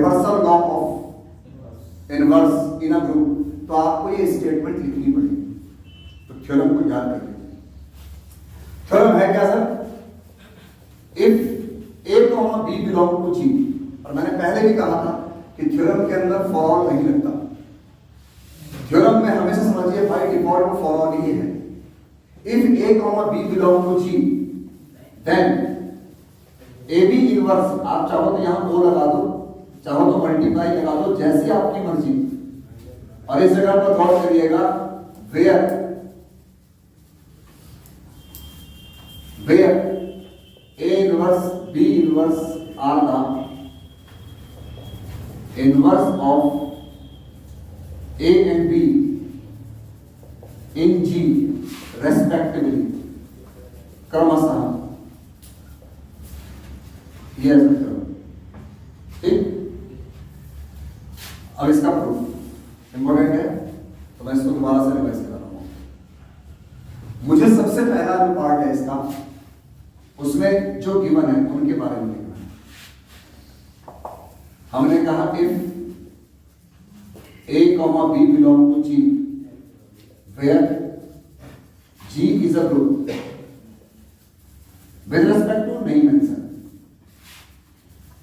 Reversal law of inverse in a group, तो आपको ये स्टेटमेंट लिखनी पड़ेगी। तो थ्योरम को याद कर लीजिए। थ्योरम है क्या sir? If A, B belong to G, और मैंने पहले भी कहा था कि थ्योरम के अंदर फॉर ऑल नहीं लगता। थ्योरम में हमेशा समझिए बाय डिफॉल्ट वो फॉर ऑल ही है। If A, B belong to G, then AB inverse, आप चाहो तो यहां 2 लगा दो, चाहो तो मल्टीप्लाई लगा दो, जैसी आपकी मर्जी। और इस जगह पर गौर करिएगा, where A inverse B inverse are the inverse of A and B in G respectively, क्रमशः। यह ठीक। अब इसका प्रूफ इंपॉर्टेंट है, तो मैं इसको दोबारा से रिवाइज कर रहा हूं। मुझे सबसे पहला जो पार्ट है इसका, उसमें जो गिवन है उनके बारे में लिखना है। हमने कहा if A, B belong to G, where G is a group with respect to नहीं mention,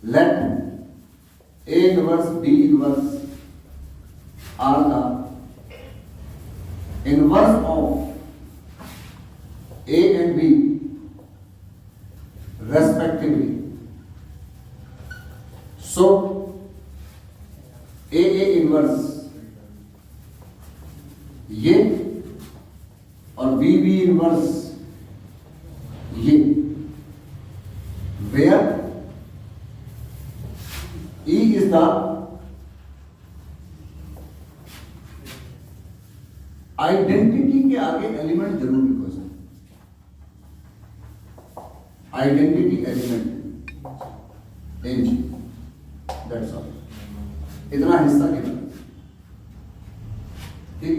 let A inverse B inverse are the inverse of A and B respectively. So A inverse ये और B inverse ये, where E is the identity के आगे element जरूर लिखो sir, identity element in G, that's all. इतना हिस्सा given. ठीक,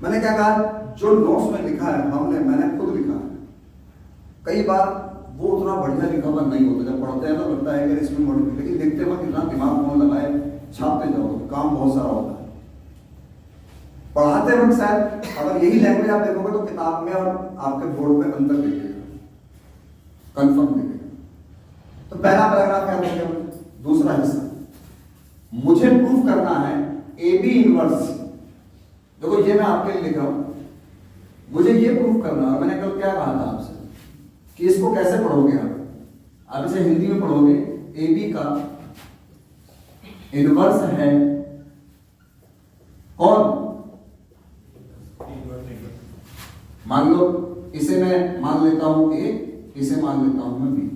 मैंने क्या कहा, जो नोट्स में लिखा है मैंने खुद लिखा है। कई बार वो उतना बढ़िया लिखा हुआ नहीं होता, जब पढ़ते हैं तो लगता है कि इसमें मॉडिफिकेशन, लेकिन लिखते वक्त इतना दिमाग कौन लगाए, छापते जाओ, काम बहुत सारा होता है। पढ़ाते वक्त शायद अगर यही लैंग्वेज आप देखोगे तो किताब में और आपके बोर्ड में अंतर दिखेगा, कंफर्म दिखेगा। तो पहला पैराग्राफ क्या लिखा है, दूसरा हिस्सा, मुझे प्रूफ करना है ए बी इनवर्स। देखो ये मैं आपके लिए लिख रहा हूं, मुझे ये प्रूफ करना है। मैंने कल क्या कहा था आपसे कि इसको कैसे पढ़ोगे आप इसे हिंदी में पढ़ोगे। ए बी का इनवर्स है कौन, मान लो इसे मैं मान लेता हूं ए, इसे मान लेता हूं मैं बी।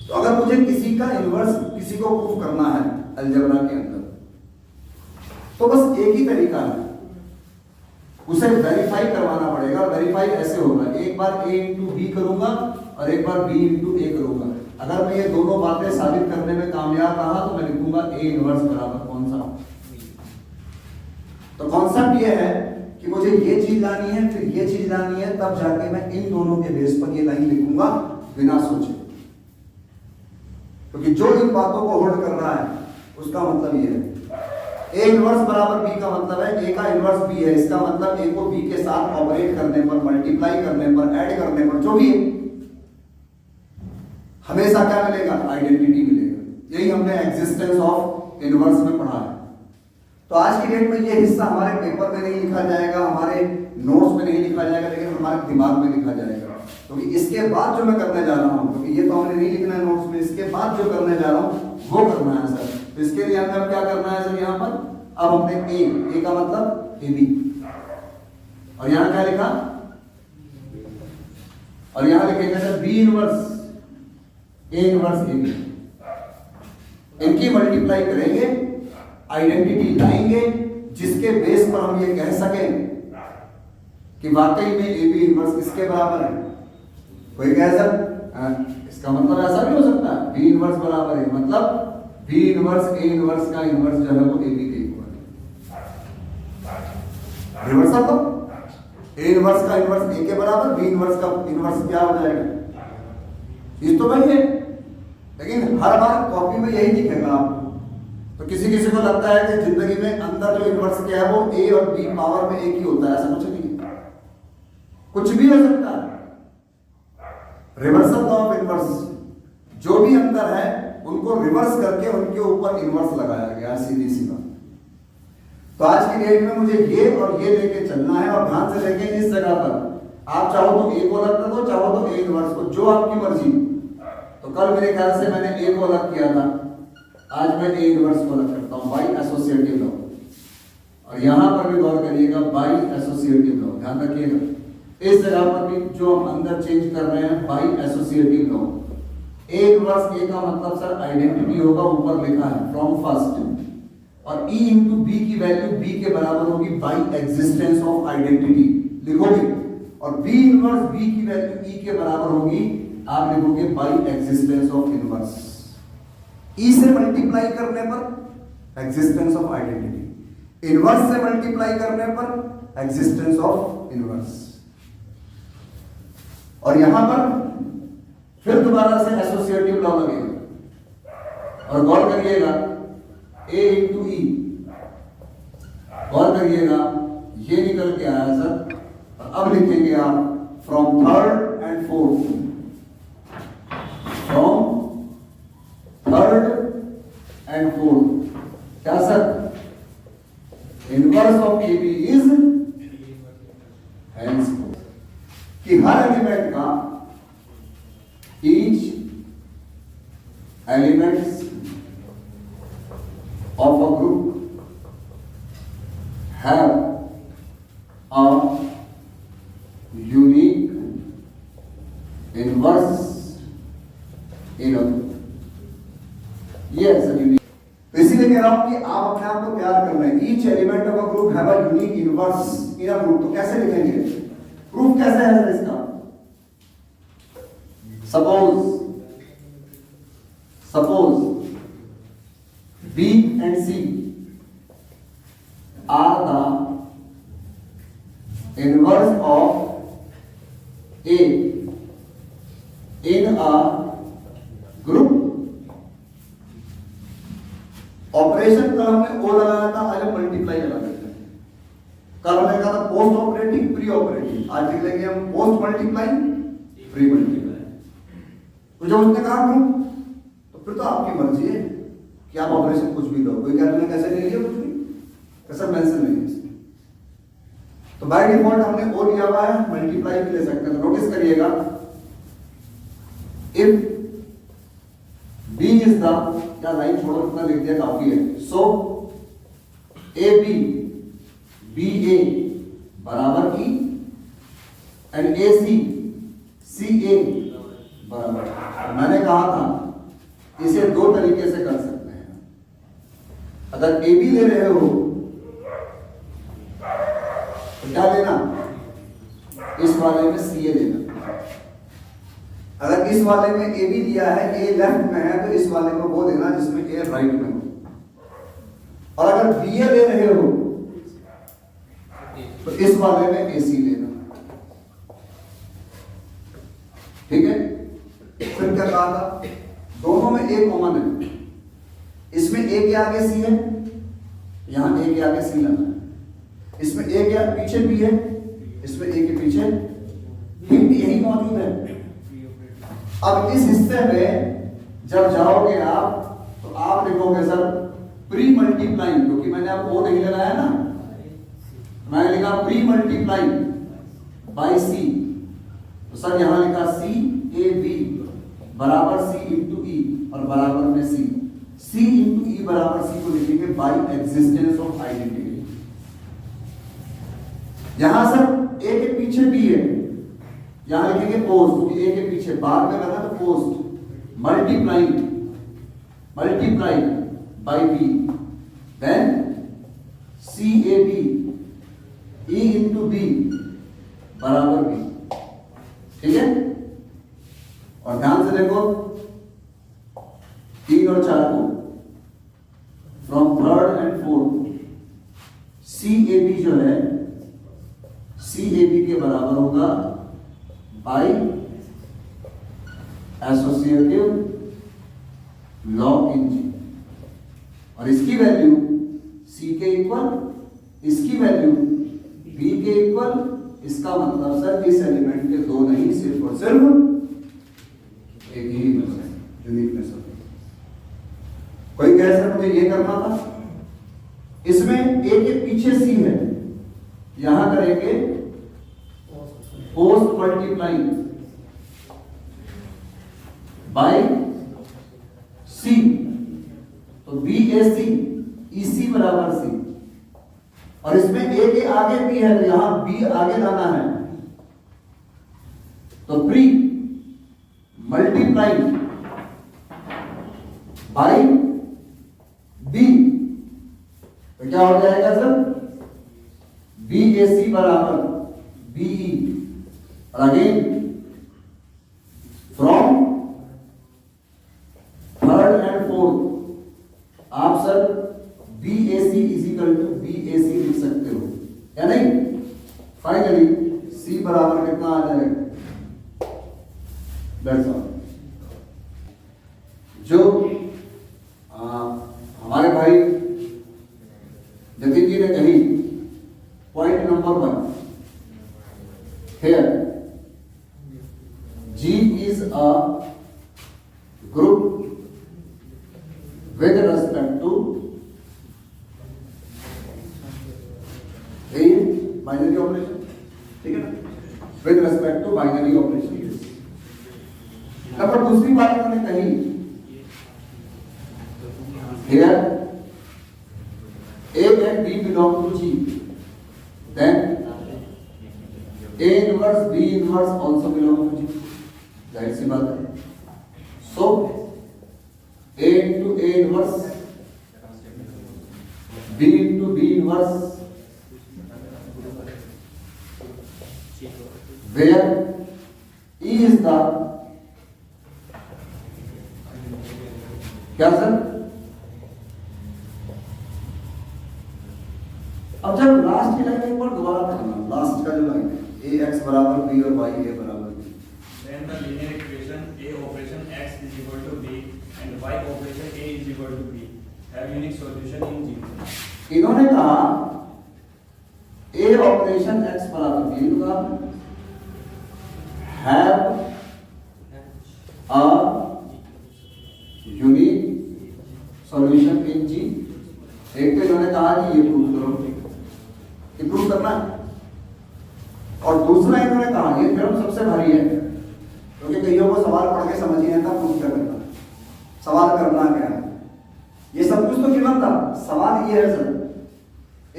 तो अगर मुझे किसी का इनवर्स किसी को प्रूफ करना है अलजेब्रा के अंदर, तो बस एक ही तरीका है, उसे वेरीफाई करवाना पड़ेगा। वेरीफाई ऐसे होगा, एक बार ए इंटू बी करूंगा और एक बार बी इंटू ए करूंगा। अगर मैं ये दोनों बातें साबित करने में कामयाब रहा तो मैं लिखूंगा ए इनवर्स बराबर कौन सा। तो कॉन्सेप्ट ये है कि मुझे ये चीज लानी है, फिर ये चीज लानी है, तब जाके मैं इन दोनों के बेस पर ये लाइन लिखूंगा बिना सोचे। क्योंकि जो इन बातों को होल्ड कर रहा है उसका मतलब ये है, ए इनवर्स बराबर बी का मतलब है ए का इनवर्स बी है। इसका मतलब ए को बी के साथ ऑपरेट करने पर, मल्टीप्लाई करने पर, ऐड करने पर, जो भी है, हमेशा क्या मिलेगा, आइडेंटिटी मिलेगा। यही हमने एग्जिस्टेंस ऑफ इनवर्स में पढ़ा है। तो आज की डेट में ये हिस्सा हमारे पेपर में नहीं लिखा जाएगा, हमारे नोट्स में नहीं लिखा जाएगा, लेकिन हमारे दिमाग में लिखा जाएगा। क्योंकि इसके बाद जो मैं करने जा रहा हूं, क्योंकि ये तो हमने नहीं लिखना है नोट्स में, इसके बाद जो करने जा रहा हूं वो करना है सर। तो इसके लिए हमें क्या करना है सर, यहाँ पर अब हमने ए का मतलब ए बी, और यहां क्या लिखा, और यहां लिखेंगे sir B inverse A inverse A B. इनकी मल्टीप्लाई करेंगे, आइडेंटिटी लाएंगे, जिसके बेस पर हम ये कह सकें कि वाकई में ए बी इनवर्स इसके बराबर है। कोई कहे सर इसका मतलब ऐसा भी हो सकता है बी इनवर्स बराबर है, मतलब बी इनवर्स ए इनवर्स का इनवर्स जो है वो ए बी के इक्वल है। रिवर्सल तो ए इनवर्स का इनवर्स ए के बराबर, बी इनवर्स का इनवर्स क्या हो जाएगा, ये तो वही है। लेकिन हर बार कॉपी में यही दिखेगा आपको। तो किसी किसी को लगता है कि जिंदगी में अंदर जो इन्वर्स क्या है वो ए और बी पावर में एक ही होता है, ऐसा कुछ नहीं है, कुछ भी हो सकता है। रिवर्सल लॉ ऑफ इन्वर्स, जो भी अंदर है उनको रिवर्स करके उनके ऊपर इन्वर्स लगाया गया, सीधी सी बात। तो आज की डेट में मुझे ये और ये लेके चलना है, और ध्यान से देखें इस जगह पर आप चाहो तो ए को अलग कर दो, चाहो तो ए इन्वर्स को, जो आपकी मर्जी। तो कल मेरे ख्याल से मैंने ए को अलग किया था, आज मैं ए इन्वर्स को अलग करता हूं बाई एसोसिएटिव लॉ। और यहां पर भी गौर करिएगा, बाई एसोसिएटिव लॉ, ध्यान रखिएगा। इस जगह पर भी जो हम अंदर चेंज कर रहे हैं by associative law. A inverse A का मतलब सर आइडेंटिटी होगा, ऊपर लिखा है फ्रॉम फर्स्ट, और ई इंटू बी की वैल्यू बी के बराबर होगी बाई एग्जिस्टेंस ऑफ आइडेंटिटी लिखोगे, और बी इन्वर्स बी की वैल्यू ई के बराबर होगी, आप लिखोगे बाई एग्जिस्टेंस ऑफ इन्वर्स। ई से मल्टीप्लाई करने पर एग्जिस्टेंस ऑफ आइडेंटिटी, इन्वर्स से मल्टीप्लाई करने पर एग्जिस्टेंस ऑफ इन्वर्स। और यहां पर फिर दोबारा से एसोसिएटिव लॉ लगेगा, और गौर करिएगा ए इंटू ई, गौर करिएगा ये निकल के आया सर। और अब लिखेंगे आप from third and fourth, from third and fourth, क्या sir? Inverse of A B is hence कि हर एलिमेंट का each elements of a group have a unique inverse in a group। ये ऐसा यूनिक, तो इसीलिए कह रहा हूं कि आप अपने आप को तैयार करना है। Each element of a group have a unique inverse in a group. तो कैसे लिखेंगे, प्रूफ कैसे है सर इसका? Suppose B and C are the inverse of A in a group। Operation का हमने O लगाया था, आज हम मल्टीप्लाई लगा देते हैं। कल हमने कहा था पोस्ट ऑपरेटिंग प्री ऑपरेटिंग, आज लिख लेंगे हम पोस्ट मल्टीप्लाई प्री मल्टीप्लाई। तो जब उसने कहा ग्रुप, तो फिर तो आपकी मर्जी है कि आप ऑपरेशन कुछ भी लो, कोई क्या तुमने कैसे ले लिया, कुछ भी कैसा मेंशन नहीं है इसमें। तो बाय डिफॉल्ट हमने ओ लिया हुआ है, मल्टीप्लाई भी ले सकते हैं। नोटिस करिएगा, इफ बी इज द, क्या लाइन छोड़ो, इतना लिख दिया काफी है। सो ए बी ए बराबर ई एंड ए सी ए बराबर। मैंने कहा था इसे दो तरीके से कर सकते हैं। अगर ए बी ले रहे हो तो क्या लेना, इस वाले में सी ए लेना। अगर इस वाले में ए बी दिया है, ए लेफ्ट में है, तो इस वाले में वो देना जिसमें ए राइट में हो। और अगर बी ए ले रहे हो तो इस वाले में ए सी लेना। ठीक है, फिर क्या कहा था, दोनों में ए कॉमन है, इसमें ए के आगे सी है, यहां ए के आगे सी लाना है। इसमें ए के पीछे बी है, इसमें ए के पीछे हिंट यही मौजूद है। अब इस हिस्से में जब जाओगे आप, तो आप लिखोगे सर प्री मल्टीप्लाइंग, क्योंकि मैंने आपको वो नहीं लगाया ना, मैंने लिखा प्री मल्टीप्लाइंग बाई सी। तो सर यहां लिखा सी ए बी बराबर सी इंटू ई, और बराबर में सी इंटू ई बराबर सी को लिखेंगे बाई एग्जिस्टेंस ऑफ आइडेंटिटी। यहां सर ए के पीछे बी है, यहां लिखेंगे पोस्ट, ए के पीछे बाद में बना तो post multiply by B, then C A B E into B बराबर बी। ठीक है, और ध्यान से देखो 3 और 4 को from third and fourth, C A B जो है सी ए बी के बराबर होगा by associative law in G, और इसकी वैल्यू सी के इक्वल, इसकी वैल्यू बी के इक्वल। इसका मतलब सर इस एलिमेंट के दो नहीं, सिर्फ और सिर्फ एक ही यूनिकनेस होती है। कोई कहे सर मुझे ये करना था, इसमें ए के पीछे सी है, यहां करेंगे पोस्ट मल्टीप्लाइंग बाय सी, तो बी ए सी, ई सी बराबर सी, और इसमें ए के आगे बी है तो यहां बी आगे लाना है, तो प्री मल्टीप्लाइंग बाय बी, तो क्या हो जाएगा सर, बी ए सी बराबर बी ई, और again from third and fourth आप sir B A C equal to B A C लिख सकते हो या नहीं। फाइनली सी बराबर कितना आ जाएगा, दैट्स ऑल। जो हमारे भाई जतिन जी ने कही point number 1 here, G is a group with respect to a binary operation, ठीक है ना, with respect to binary operation। Number दूसरी बात उन्होंने कही here A and B belong to G, then A inverse B inverse also belong to G, जाहिर सी बात है। So A into A inverse, B into B inverse, where E is the क्या sir, अब जब लास्ट की line एक बार दोबारा पढ़ना, लास्ट का जो लाइन है ए एक्स बराबर बी और वाई ए बराबर B, then the linear equation a operation x is equal to b and y operation a is equal to b have unique solution in G। इन्होंने कहा ए ऑपरेशन एक्स बराबर B होगा, have a unique solution in G. एक तो इन्होंने कहा कि ये प्रूव करो, ये प्रूव करना है, और दूसरा इन्होंने कहा ये थ्योरम सबसे भारी है, क्योंकि कईयों को सवाल पढ़ के समझ नहीं आता प्रूव क्या करना, सवाल करना क्या है। ये सब कुछ तो गिवन था, सवाल ये है सर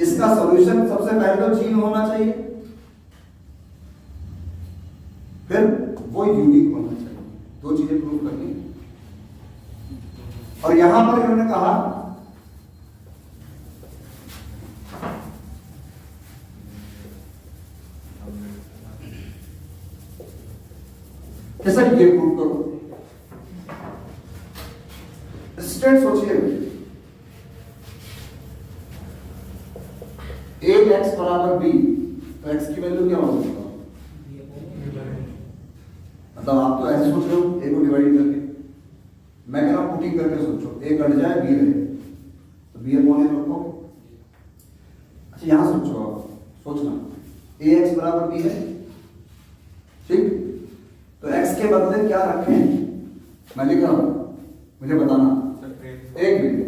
इसका सॉल्यूशन सबसे पहले तो जी होना चाहिए, फिर वो यूनिक होना चाहिए, दो चीजें प्रूव करनी। और यहां पर इन्होंने कहा कि सर ये प्रूव करो। स्टेट सोचिए, ए एक्स बराबर बी, तो एक्स की वैल्यू क्या होगी, मतलब आप तो ऐसे सोच रहे हो ए को डिवाइड करके, मैं कह रहा हूं पुटिंग करके सोचो, ए कट जाए बी रहे तो बी अपॉन ए रखो। अच्छा यहां सोचो, आप सोचना ए एक्स बराबर बी है, ठीक, तो x के बदले क्या रखें, मैं लिख रहा हूं, मुझे बताना एक मिनट।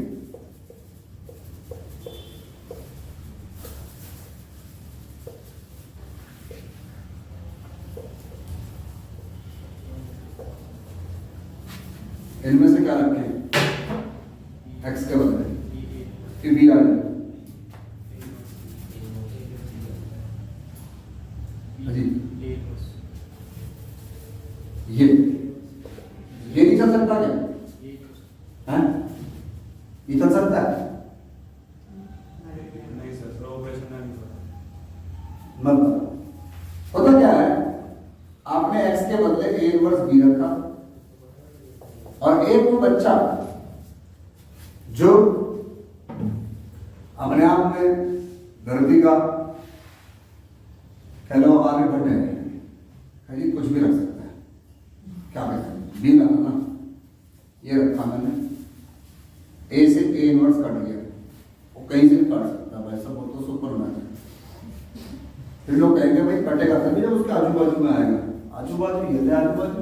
इनमें से क्या रखें, x के बदले कि b आ जाए, ये नहीं चल सकता क्या, हैं? ये चल सकता है नहीं सर, ऑपरेशन नहीं मतलब होता क्या है, आपने x के बदले a इनवर्स b रखा, और एक वो बच्चा जो अपने आप में धरती का कह लो आर्यभट्ट है जी, कुछ भी रख सकता है, क्या कहते हैं बी ना, ये रखा मैंने, ए से ए इनवर्स कट गया, वो कहीं से भी काट सकता है भाई, सब वो तो सुपरमैन है। फिर लोग कहेंगे भाई कटेगा तभी जब उसके आजू बाजू में आएगा, आजू बाजू ये ले आजू बाजू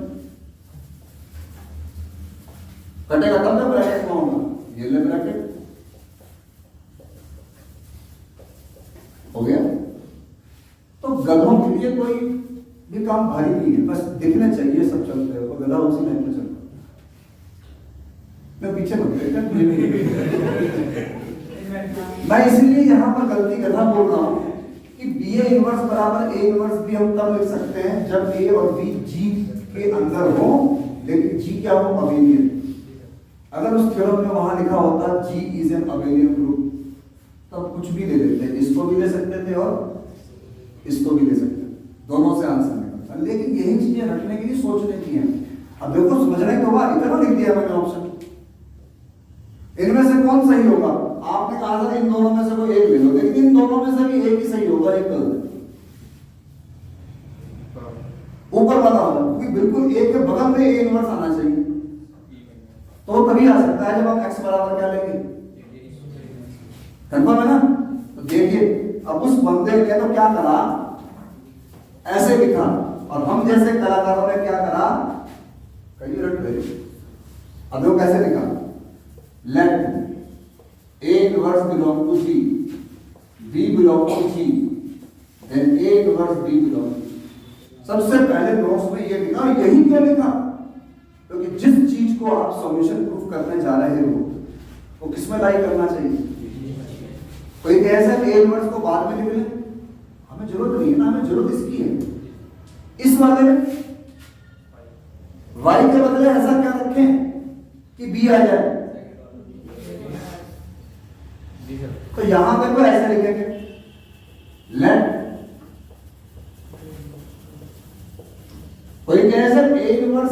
कटेगा तब जब ब्रैकेट में होगा, ये ले ब्रैकेट हो गया। तो गधों के लिए कोई भी काम भारी नहीं है, बस दिखने चाहिए सब चलते हैं, वो गधा उसी लाइन में चलता। मैं पीछे मत देखता, मैं इसलिए यहाँ पर गलती गधा बोल रहा हूँ कि बी ए इनवर्स बराबर ए इनवर्स भी हम तब लिख सकते हैं जब ए और बी जी के अंदर हो, लेकिन जी क्या हो, अबेलियन। अगर उस थ्योरम में वहां लिखा होता जी इज एन अबेलियन ग्रुप, तब कुछ भी ले लेते, इसको भी ले सकते थे और इसको भी ले सकते थे, दोनों से आंसर निकलता। लेकिन यही चीजें रखने के लिए सोचने की हैं। अब देखो समझना ही तो हुआ, इतना लिख दिया मैंने ऑप्शन, इनमें से कौन सही होगा? आपने कहा था इन दोनों में से कोई एक ले लो, लेकिन इन दोनों में से भी एक ही सही होगा, एक गलत। ऊपर वाला होगा, क्योंकि बिल्कुल एक के बगल में ए इनवर्स आना चाहिए, तो तभी आ सकता है जब हम x बराबर क्या लेंगे, कंफर्म है ना? तो देखिए अब उस बंदे ने तो क्या करा, ऐसे लिखा, और हम जैसे कलाकारों ने क्या करा, कहीं रट गए। अब वो कैसे लिखा, let A inverse belong to G, B belong to G, then A inverse B belong to G। सबसे पहले नोट्स में ये लिखा, यही क्यों लिखा? क्योंकि जिस चीज को आप सॉल्यूशन प्रूफ करने जा रहे हो वो किसमें लाई करना चाहिए। कोई कहे सर A inverse को बाद में लिख लें, हमें जरूरत नहीं है ना, हमें जरूरत इसकी है। इस वाले में Y के बदले ऐसा क्या रखें कि B आ जाए, तो यहां पर वो ऐसे लिखेंगे, लेट, कोई कहे सर ए इनवर्स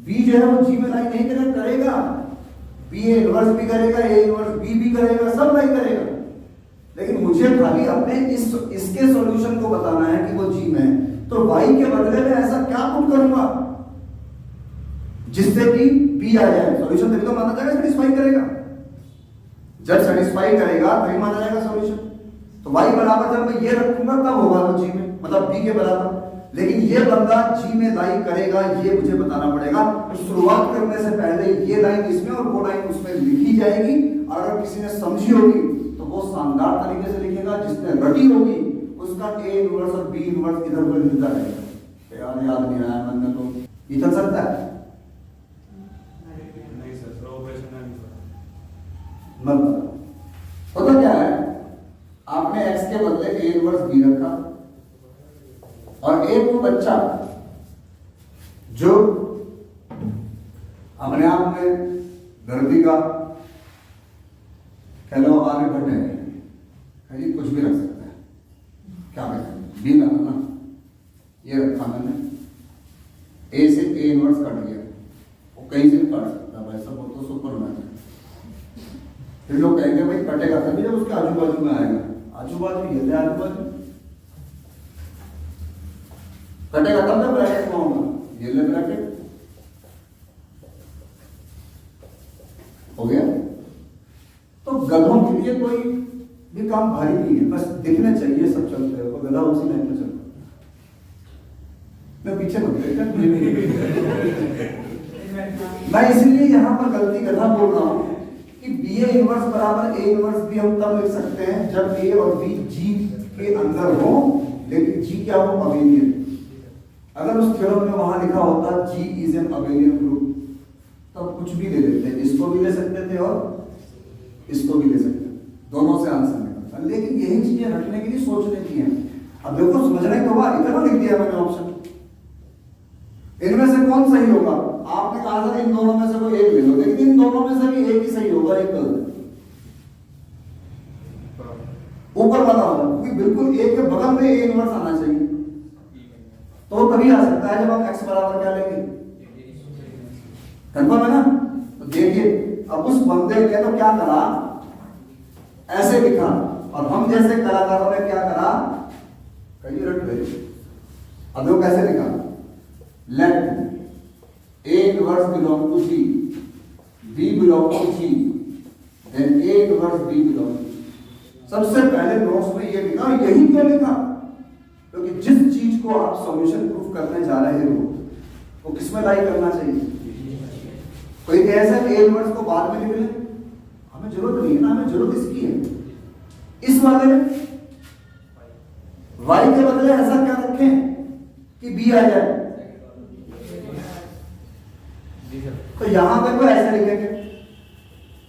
बी जो है वो जी में लाई नहीं करेगा, बी ए इनवर्स भी करेगा, ए इनवर्स बी भी करेगा, सब लाई करेगा, लेकिन मुझे खाली अपने इसके सॉल्यूशन को बताना है कि वो जी में है। तो वाई के बदले में ऐसा क्या पुट करूंगा जिससे कि बी आ जाए, सॉल्यूशन तभी तो माना जाएगा, सेटिस्फाई करेगा। जब सेटिस्फाई करेगा तभी माना जाएगा सॉल्यूशन। तो y बराबर जब मैं ये रखूंगा तब होगा वो g में, मतलब b के बराबर। लेकिन ये बंदा g में लाई करेगा, ये मुझे बताना पड़ेगा। तो शुरुआत करने से पहले ये लाइन इसमें और वो लाइन उसमें लिखी जाएगी, और अगर किसी ने समझी होगी तो वो शानदार तरीके से लिखेगा, जिसने रटी होगी उसका a इनवर्स और b इनवर्स इधर उधर मिलता रहेगा। यार याद नहीं आया मन में, तो ये चल सकता है मतलब होता क्या है, आपने x के बदले a इनवर्स b रखा, और एक वो बच्चा जो अपने आप में धरती का कह लो आर्यभट्ट है, कुछ भी रख सकता है, क्या करें, बी ना, ये रखा मैंने, a से a इनवर्स कट गया, वो कहीं से भी काट सकता है भाई, सब वो तो सुपरमैन है। फिर लोग कहेंगे भाई कटेगा तभी जब उसके आजू बाजू में आएगा, आजू बाजू ये ले आजू बाजू कटेगा तब जब ब्रैकेट में होगा, ये ले ब्रैकेट हो गया। तो गधों के लिए कोई भी काम भारी नहीं है, बस दिखने चाहिए सब चलते हैं, वो गधा उसी लाइन में चलता। मैं पीछे मत देखता, मैं इसलिए यहाँ पर गलती गधा बोल रहा हूँ कि बी ए इनवर्स बराबर ए इनवर्स भी हम तब लिख सकते हैं जब ए और बी जी के अंदर हो, लेकिन जी क्या हो, अबेलियन। अगर उस थ्योरम में वहां लिखा होता जी इज एन अबेलियन ग्रुप, तब कुछ भी ले लेते, इसको भी ले सकते थे और इसको भी ले सकते थे, दोनों से आंसर निकलता। लेकिन यही चीजें रखने के लिए सोचने की हैं। अब देखो समझना ही तो हुआ, इतना लिख दिया मैंने ऑप्शन, इनमें से कौन सही होगा? आपने कहा था इन दोनों में से कोई एक ले लो, लेकिन इन दोनों में से भी एक ही सही होगा, एक गलत। ऊपर वाला होगा, क्योंकि बिल्कुल एक के बगल में ए इनवर्स आना चाहिए, तो तभी आ सकता है जब हम x बराबर क्या लेंगे, कंफर्म है ना? तो देखिए अब उस बंदे ने तो क्या करा, ऐसे लिखा, और हम जैसे कलाकारों ने क्या करा, कहीं रट गए। अब वो कैसे लिखा, let A inverse belong to G, B belong to G, then A inverse B belong. सबसे पहले नोट्स में ये लिखा, यही क्यों लिखा? क्योंकि जिस चीज को आप सॉल्यूशन प्रूफ करने जा रहे हो वो किसमें लाई करना चाहिए? कोई कहे सर ए इनवर्स को बाद में लिख लें, हमें जरूरत नहीं है ना, हमें जरूरत इसकी है। इस वाले में y के बदले ऐसा क्या रखें कि b आ जाए? तो यहां पे को ऐसे लिखेंगे,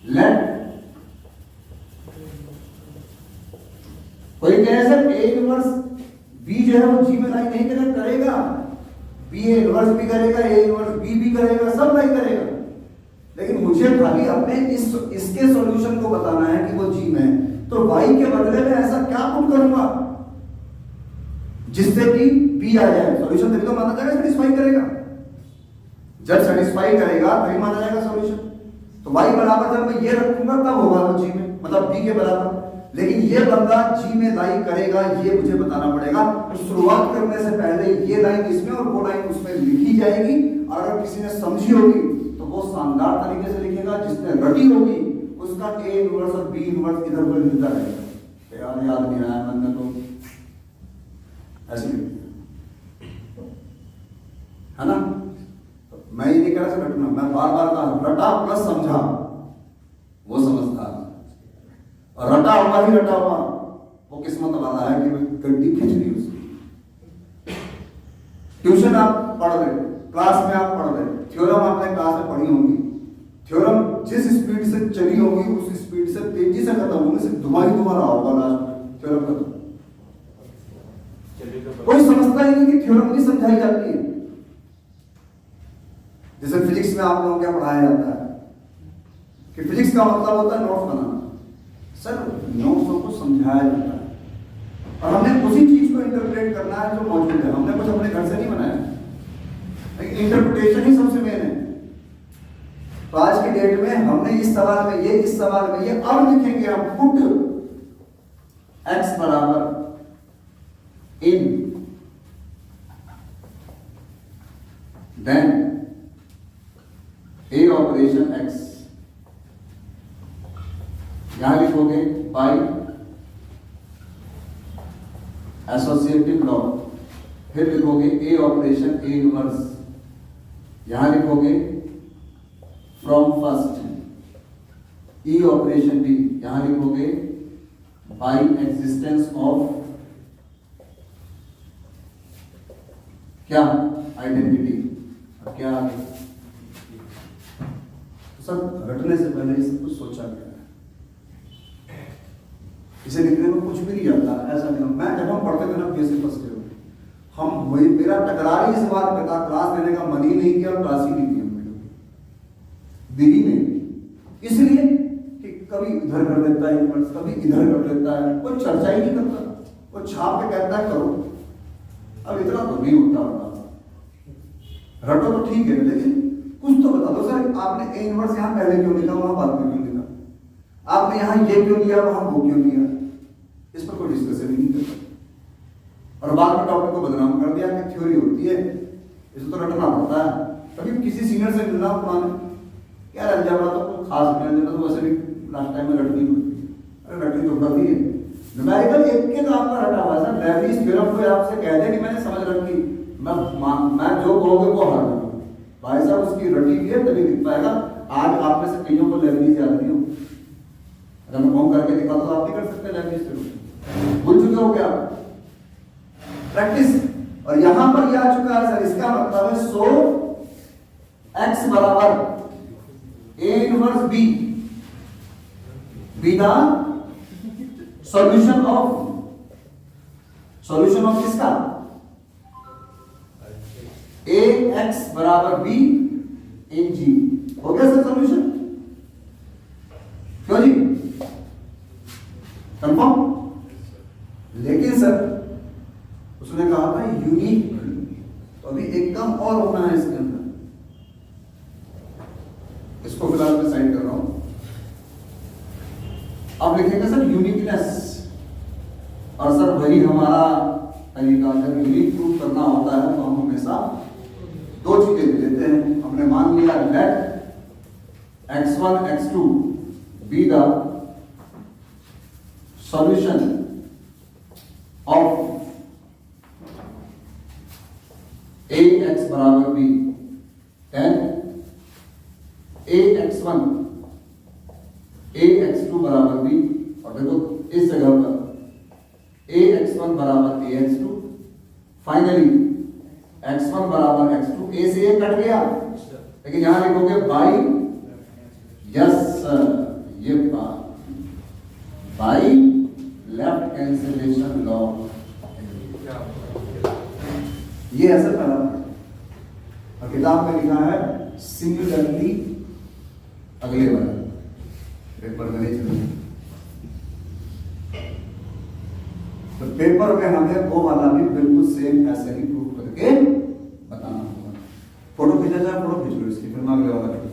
लेट, कोई कहे सर a इनवर्स b जो है वो g में लाई नहीं करेगा, b a इनवर्स भी करेगा, a इनवर्स b भी करेगा, सब लाई करेगा, लेकिन मुझे खाली अपने इसके सॉल्यूशन को बताना है कि वो g में है। तो y के बदले में ऐसा क्या पुट करूंगा जिससे कि b आ जाए? सॉल्यूशन तभी तो माना जाएगा सेटिस्फाई करेगा, जब सेटिस्फाई करेगा तभी माना जाएगा सॉल्यूशन। तो y बराबर जब मैं ये रखूंगा तब होगा वो g में, मतलब b के बराबर। लेकिन ये बंदा g में लाई करेगा, ये मुझे बताना पड़ेगा। तो शुरुआत करने से पहले ये लाइन इसमें और वो लाइन उसमें लिखी जाएगी, और अगर किसी ने समझी होगी तो वो शानदार तरीके से लिखेगा, जिसने रटी होगी उसका a इनवर्स और b इनवर्स इधर उधर मिलता रहेगा। यार याद नहीं आया मन में, तो ऐसे है ना? तो मैं ये नहीं कह रहा रटना, मैं बार बार कहा रटा प्लस समझा वो समझदार, और रटा हुआ ही रटा हुआ वो किस्मत वाला है कि गड्डी खींच ली उसकी। ट्यूशन आप पढ़ रहे, क्लास में आप पढ़ रहे, थ्योरम आपने क्लास में पढ़ी होगी, थ्योरम जिस स्पीड से चली होगी उस स्पीड से तेजी से खत्म होगी, सिर्फ तुम्हारा होगा लास्ट में थ्योरम खत्म। कोई समझता ही नहीं कि थ्योरम नहीं समझाई जाती है। जैसे फिजिक्स में आप लोगों को क्या पढ़ाया जाता है कि फिजिक्स का मतलब होता है नोट्स बनाना। सर नोट्सों को समझाया जाता है और हमने उसी चीज को इंटरप्रेट करना है जो मौजूद है, हमने कुछ अपने घर से नहीं बनाया, लेकिन इंटरप्रिटेशन ही सबसे मेन है। तो आज की डेट में हमने इस सवाल में ये, इस सवाल में ये, अब लिखेंगे हम पुट x बराबर in then a operation x, यहां लिखोगे बाय एसोसिएटिव लॉ, फिर लिखोगे a ऑपरेशन a इनवर्स, यहां लिखोगे from first e operation d, यहां लिखोगे बाय एग्जिस्टेंस ऑफ क्या आइडेंटिटी, क्या सब घटने से पहले ये सब कुछ सोचा गया है, इसे लिखने में कुछ भी नहीं जाता ऐसा नहीं। मैं जब हम पढ़ते थे ना बीएससी फर्स्ट ईयर में, हम वही मेरा टकरार ही इस बात पे था, क्लास लेने का मन ही नहीं किया, क्लास ही नहीं किया मैंने, दी ही नहीं, इसलिए कि कभी इधर कर देता है इनवर्स, कभी इधर कर देता है, कोई चर्चा ही नहीं करता, वो छाप के कहता है करो। अब इतना तो नहीं होता होता, रटो तो ठीक है, लेकिन कुछ तो बता दो। सर आपने ए इनवर्स यहाँ पहले क्यों लिखा, वहां बाद में क्यों लिखा, आपने यहाँ ये क्यों लिया, वहां वो क्यों लिया, इस पर कोई डिस्कशन ही नहीं करता। और बाद में टॉपिक को बदनाम कर दिया कि थ्योरी होती है, इसे तो रटना पड़ता है। कभी किसी सीनियर से मिलना पुराने, क्या अलजेब्रा तो कोई खास नहीं, तो वैसे भी लास्ट टाइम में रटनी पड़ती है, अरे रटनी तो पड़ती है। न्यूमेरिकल एक के तो आपका रटा हुआ है सर, लेबनीज़ थ्योरम कोई आपसे कह दे कि मैंने समझ रखी, मैं जो कहोगे वो हर दूंगा, भाई साहब उसकी रटी भी है तभी लिख पाएगा। आज आप में से कईयों को लेबनीज़ याद नहीं हो, अगर मैं कहूं करके दिखा तो आप नहीं कर सकते लेबनीज़ थ्योरम, भूल चुके हो क्या प्रैक्टिस। और यहां पर ये आ चुका है सर, इसका मतलब है सो x बराबर a inverse b B the solution of किसका, a x बराबर b इन g, हो गया सर सॉल्यूशन, क्यों जी कंफर्म। लेकिन सर उसने कहा था यूनिक, तो अभी एकदम और होना है इसके अंदर, इसको फिलहाल मैं साइड कर रहा हूं। अब लिखेंगे सर यूनिकनेस, और सर वही हमारा तरीका, जब यूनिक प्रूफ करना होता है तो हम हमेशा दो चीजें लेते हैं। हमने मान लिया let x1 x2 B the solution of A X बराबर B, then A X one A X two बराबर बी, और देखो इस जगह पर ए एक्स वन बराबर A X two, finally X one बराबर एक्स टू, ए से ए कट गया, लेकिन यहां लिखोगे बाई, यस ये बाई लेफ्ट कैंसिलेशन लॉ, ये ऐसा पढ़ा और किताब में लिखा है सिंगुलरली अगले वाला पेपर में नहीं चलेगा, तो पेपर में हमें वो वाला भी बिल्कुल सेम ऐसे ही प्रूफ करके बताना होगा। फोटो खींचा जाए, फोटो खींच लो इसकी, फिर मैं अगले वाला खींचूंगा।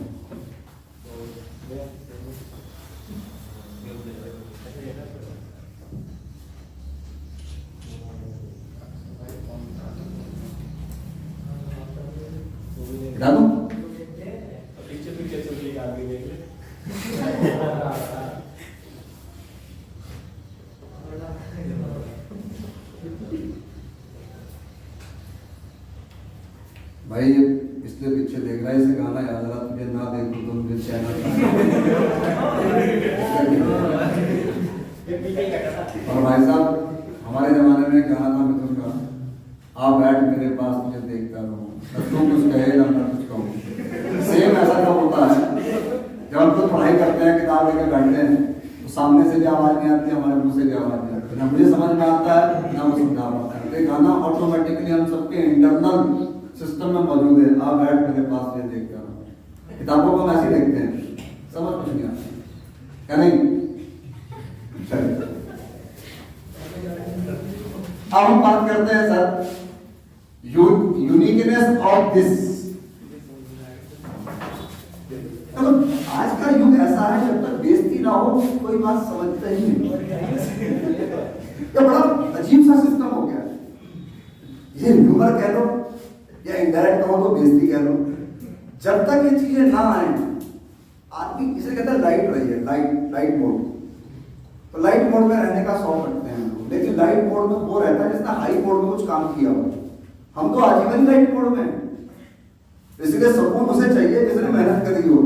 हटा दूं? पीछे चलिए आगे देख ले। भाई ये इसलिए पीछे देख रहा है, इसे गाना याद आ रहा, तुझे ना देखूं तो मुझे चैन और भाई साहब हमारे जमाने में गाना था मिथुन का, आप बैठ मेरे पास मुझे देखता रहो, तू कुछ कहे ना मैं कुछ कहूँ। सेम ऐसा तो होता है जब हम लोग पढ़ाई करते हैं, किताब लेके बैठते हैं, तो सामने से भी आवाज नहीं आती, हमारे मुंह से भी आवाज नहीं आती, ना मुझे समझ में आता है ना वो समझा पाता है। तो गाना ऑटोमेटिकली हम सबके इंटरनल सिस्टम में मौजूद है, आप बैठ मेरे पास मुझे देखता रहो। किताबों को हम ऐसे देखते हैं, समझ कुछ नहीं आता, क्या नहीं? चलिए अब हम बात करते हैं सर यूनिकनेस ऑफ दिस। तो आज का युग ऐसा है, जब तक बेइज्जती ना हो कोई बात समझता ही नहीं। ये बड़ा अजीब सा सिस्टम हो गया, ये ह्यूमर कह लो या इनडायरेक्ट कहो तो बेइज्जती कह लो, जब तक ये चीजें ना आए आदमी, इसे कहता है लाइट रही है, लाइट मोड। तो लाइट मोड में रहने का शौक रखते हैं हम लोग, लेकिन लाइट मोड में वो रहता है जिसने हाई मोड में कुछ काम किया हो। हम तो आजीवन लाइट मोड में, इसलिए सुकून उसे चाहिए जिसने मेहनत करी हो।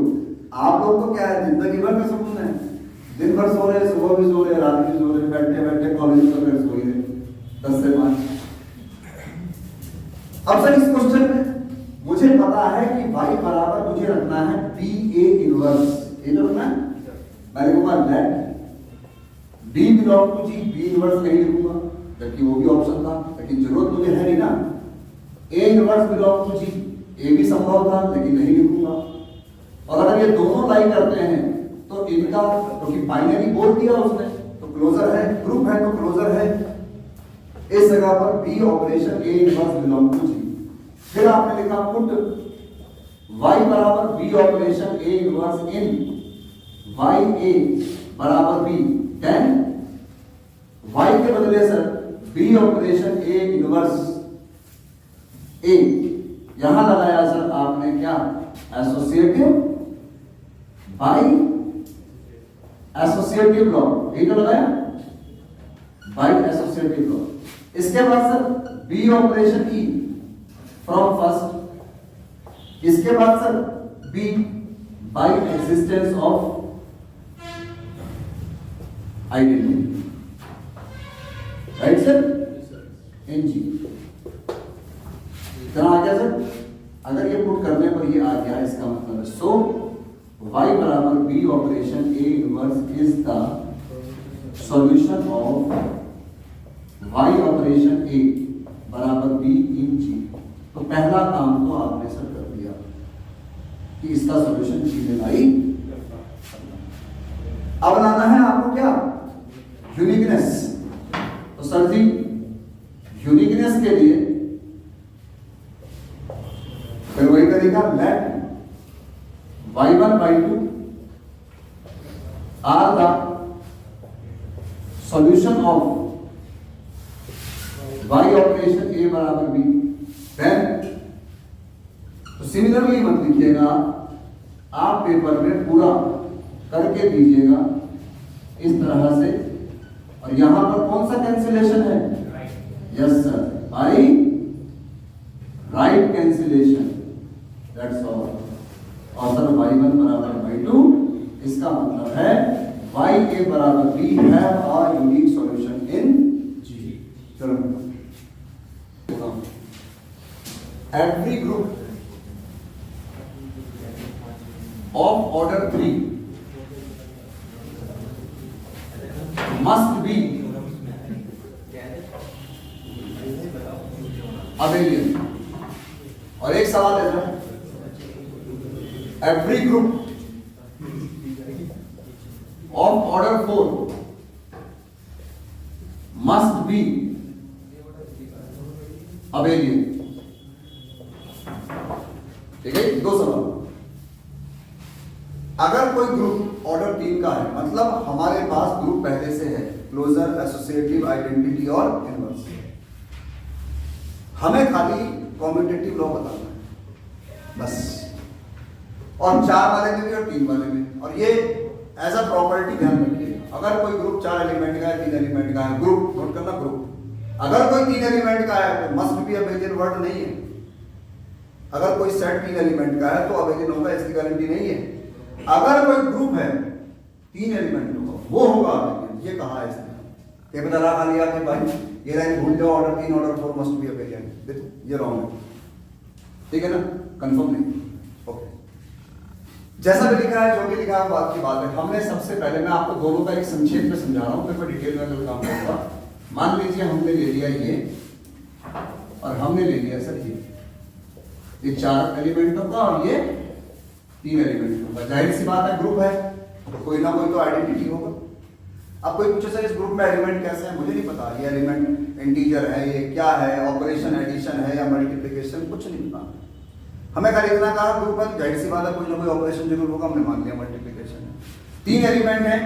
आप लोग तो क्या है, जिंदगी भर का सुकून है, दिन भर सो रहे, सुबह भी सो रहे, रात भी सो रहे, बैठे बैठे कॉलेज में फिर सो रहे 10 से 5। अब सर इस क्वेश्चन में मुझे पता है कि y बराबर मुझे रखना है बी ए इनवर्स, ये तो रखना है, मैं लिखूंगा let b belong to G, b inverse नहीं लिखूंगा जबकि वो भी ऑप्शन था, लेकिन जरूरत मुझे है नहीं ना। a inverse belong to G, a भी संभव था लेकिन नहीं लिखूंगा। और अगर ये दोनों लाई करते हैं तो इनका, क्योंकि बाइनरी बोल दिया उसने तो क्लोजर है, ग्रुप है तो क्लोजर है, इस जगह पर B operation a inverse belong to G. फिर आपने लिखा पुट y बराबर b operation a inverse in y a बराबर b, देन y के बदले sir b operation a inverse a, यहां लगाया सर आपने क्या, एसोसिएटिव बाई एसोसिएटिव लॉ, यही तो लगाया बाई एसोसिएटिव लॉ। इसके बाद sir B operation E from first, इसके बाद sir B by existence of identity, right sir, in G इतना आ गया सर। अगर ये पुट करने पर ये आ गया, इसका मतलब है सो y बराबर b operation a inverse is the solution of y operation a बराबर b इन g। तो पहला काम तो आपने सर कर दिया कि इसका सॉल्यूशन g में लाई। अब लाना है आपको क्या, यूनिकनेस। तो सर जी यूनिकनेस के लिए फिर वही तरीका, let y1 y2 are the solution of y operation a बराबर b, देन तो सिमिलरली मत लिखिएगा आप पेपर में पूरा करके दीजिएगा इस तरह से। और यहां पर कौन सा कैंसिलेशन है? Yes sir, by right cancellation, that's all. और सर y1 बराबर y2, इसका मतलब है ya बराबर b have a unique solution in G। चलो, every group of order 3 must be abelian। और एक सवाल है sir, every group of order 4 must be abelian। ठीक है, दो सवाल। अगर कोई ग्रुप ऑर्डर 3 का है, मतलब हमारे पास ग्रुप पहले से है, क्लोजर, एसोसिएटिव, आइडेंटिटी और इनवर्स। हमें खाली कॉम्यूटेटिव लॉ बताना है बस, और 4 वाले में भी और 3 वाले में। और ये एज अ प्रॉपर्टी ध्यान रखिए, अगर कोई ग्रुप 4 एलिमेंट का है, 3 एलिमेंट का है, ग्रुप नोट करना, ग्रुप अगर कोई 3 एलिमेंट का है तो मस्ट बी अबेलियन वर्ड नहीं है। अगर कोई सेट 3 एलिमेंट का है तो अबेलियन होगा, इसकी गारंटी नहीं है। अगर कोई ग्रुप है 3 एलिमेंट का, वो होगा अबेलियन। ये कहा है इसने, ये बता रहा खाली आपने भाई, ये लाइन भूल जाओ, order 3 order 4 must be abelian, देखो ये रॉन्ग है, ठीक है ना, कंफर्म नहीं। ओके, जैसा भी लिखा है, जो भी लिखा है, बात की बात है। हमने सबसे पहले, मैं आपको दोनों का एक संक्षेप में समझा रहा हूं, फिर मैं डिटेल में अगर काम करूंगा। मान लीजिए हमने ले लिया ये, और हमने ले लिया सर ये 4 एलिमेंटों का और ये 3 एलिमेंटों का। जाहिर सी बात है, ग्रुप है तो कोई ना कोई तो आइडेंटिटी होगा। अब कोई पूछे सर इस ग्रुप में एलिमेंट कैसे है, मुझे नहीं पता, ये एलिमेंट इंटीजर है, ये क्या है, ऑपरेशन एडिशन है या मल्टीप्लिकेशन, कुछ नहीं पता। हमें खाली इतना कहा ग्रुप है, जाहिर सी बात है कोई ना कोई ऑपरेशन जरूर होगा, हमने मान लिया मल्टीप्लिकेशन है। 3 एलिमेंट है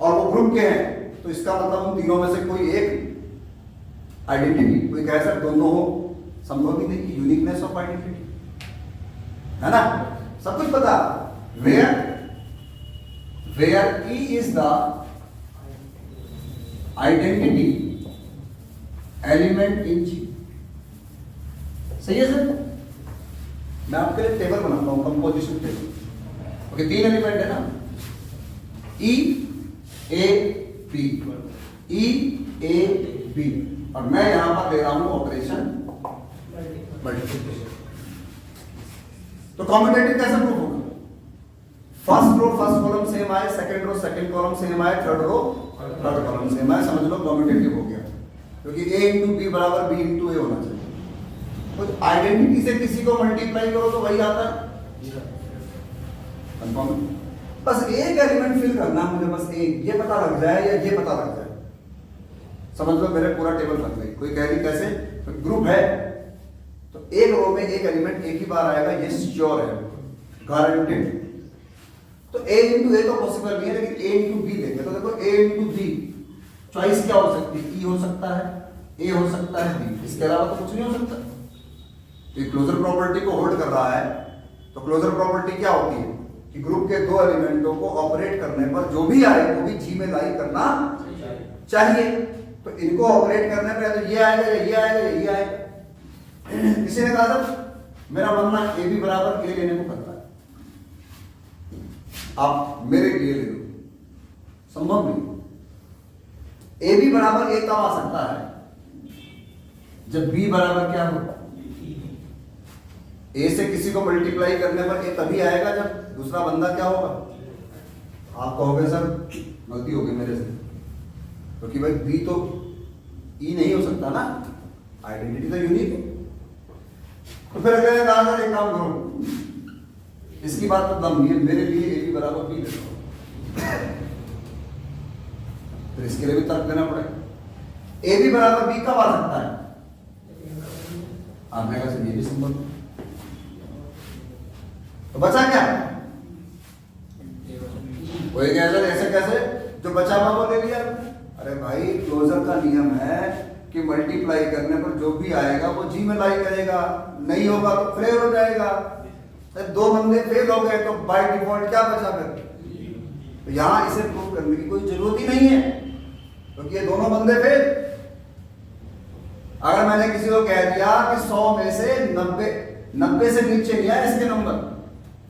और वो ग्रुप के हैं, तो इसका मतलब उन तीनों में से कोई एक आइडेंटिटी, कोई कह सकते दोनों हो, संभव ही नहीं कि यूनिकनेस ऑफ आइडेंटिटी है ना, सब कुछ पता। Where E is the identity element in G। सही है सर, मैं आपके लिए टेबल बनाता हूं, कंपोजिशन टेबल। ओके, 3 एलिमेंट है ना, E A B, E A B, और मैं यहां पर दे रहा हूं ऑपरेशन मल्टीप्लिकेशन। तो कॉम्यूटेटिव कैसे प्रूफ होगा? First row first column same आए, second row second column same आए, third row third column same आए, समझ लो कॉम्यूटेटिव हो गया। क्योंकि A इंटू बी बराबर B इंटू ए होना चाहिए। तो आइडेंटिटी से किसी को मल्टीप्लाई करो तो वही आता है, कंफर्म। बस एक एलिमेंट फिल करना मुझे, बस एक, ये पता लग जाए या ये पता लग जाए, समझ लो मेरे पूरा टेबल बन गई। कोई कह रही कैसे, तो ग्रुप है तो एक रो में एक एलिमेंट एक ही बार आएगा, ये श्योर है, गारंटेड। तो A इंटू ए तो पॉसिबल नहीं है, लेकिन A इंटू बी देंगे तो देखो A इंटू बी, चॉइस क्या हो सकती है? E हो सकता है, A हो सकता है, B, इसके अलावा तो कुछ नहीं हो सकता। तो क्लोजर प्रॉपर्टी को होल्ड कर रहा है, तो क्लोजर प्रॉपर्टी क्या होती है कि ग्रुप के 2 एलिमेंटों को ऑपरेट करने पर जो भी आए वो भी G में लाई करना चाहिए। तो इनको ऑपरेट करने पर तो ये आएगा या ये आएगा या ये आएगा। किसी ने कहा था मेरा मानना A भी बराबर A लेने को करता है, आप मेरे लिए ले लो, संभव नहीं। A भी बराबर A कब आ सकता है? जब B बराबर क्या हो, A से किसी को मल्टीप्लाई करने पर A तभी आएगा जब दूसरा बंदा क्या होगा। आप कहोगे सर गलती होगी मेरे से, क्योंकि भाई B तो E नहीं हो सकता ना, आइडेंटिटी तो यूनिक है। तो फिर अगले कहा सर एक काम करो, इसकी बात तो दम नहीं है, मेरे लिए A भी बराबर B ले लो, तो इसके लिए भी तर्क देना पड़ेगा। A भी बराबर B कब आ सकता है? आपने कहा सर ये भी संभव, तो बचा क्या? कोई कह सर ऐसे कैसे, जो बचा हुआ वो ले लिया। अरे भाई क्लोजर का नियम है कि मल्टीप्लाई करने पर जो भी आएगा वो G में लाई करेगा, नहीं होगा तो फेल हो जाएगा। 2 बंदे फेल हो गए तो बाय डिफॉल्ट क्या बचा फिर? तो यहाँ इसे प्रूव करने की कोई जरूरत ही नहीं है, क्योंकि ये दोनों बंदे थे। अगर मैंने किसी को कह दिया कि 100 में से 90 से नीचे नहीं आए इसके नंबर,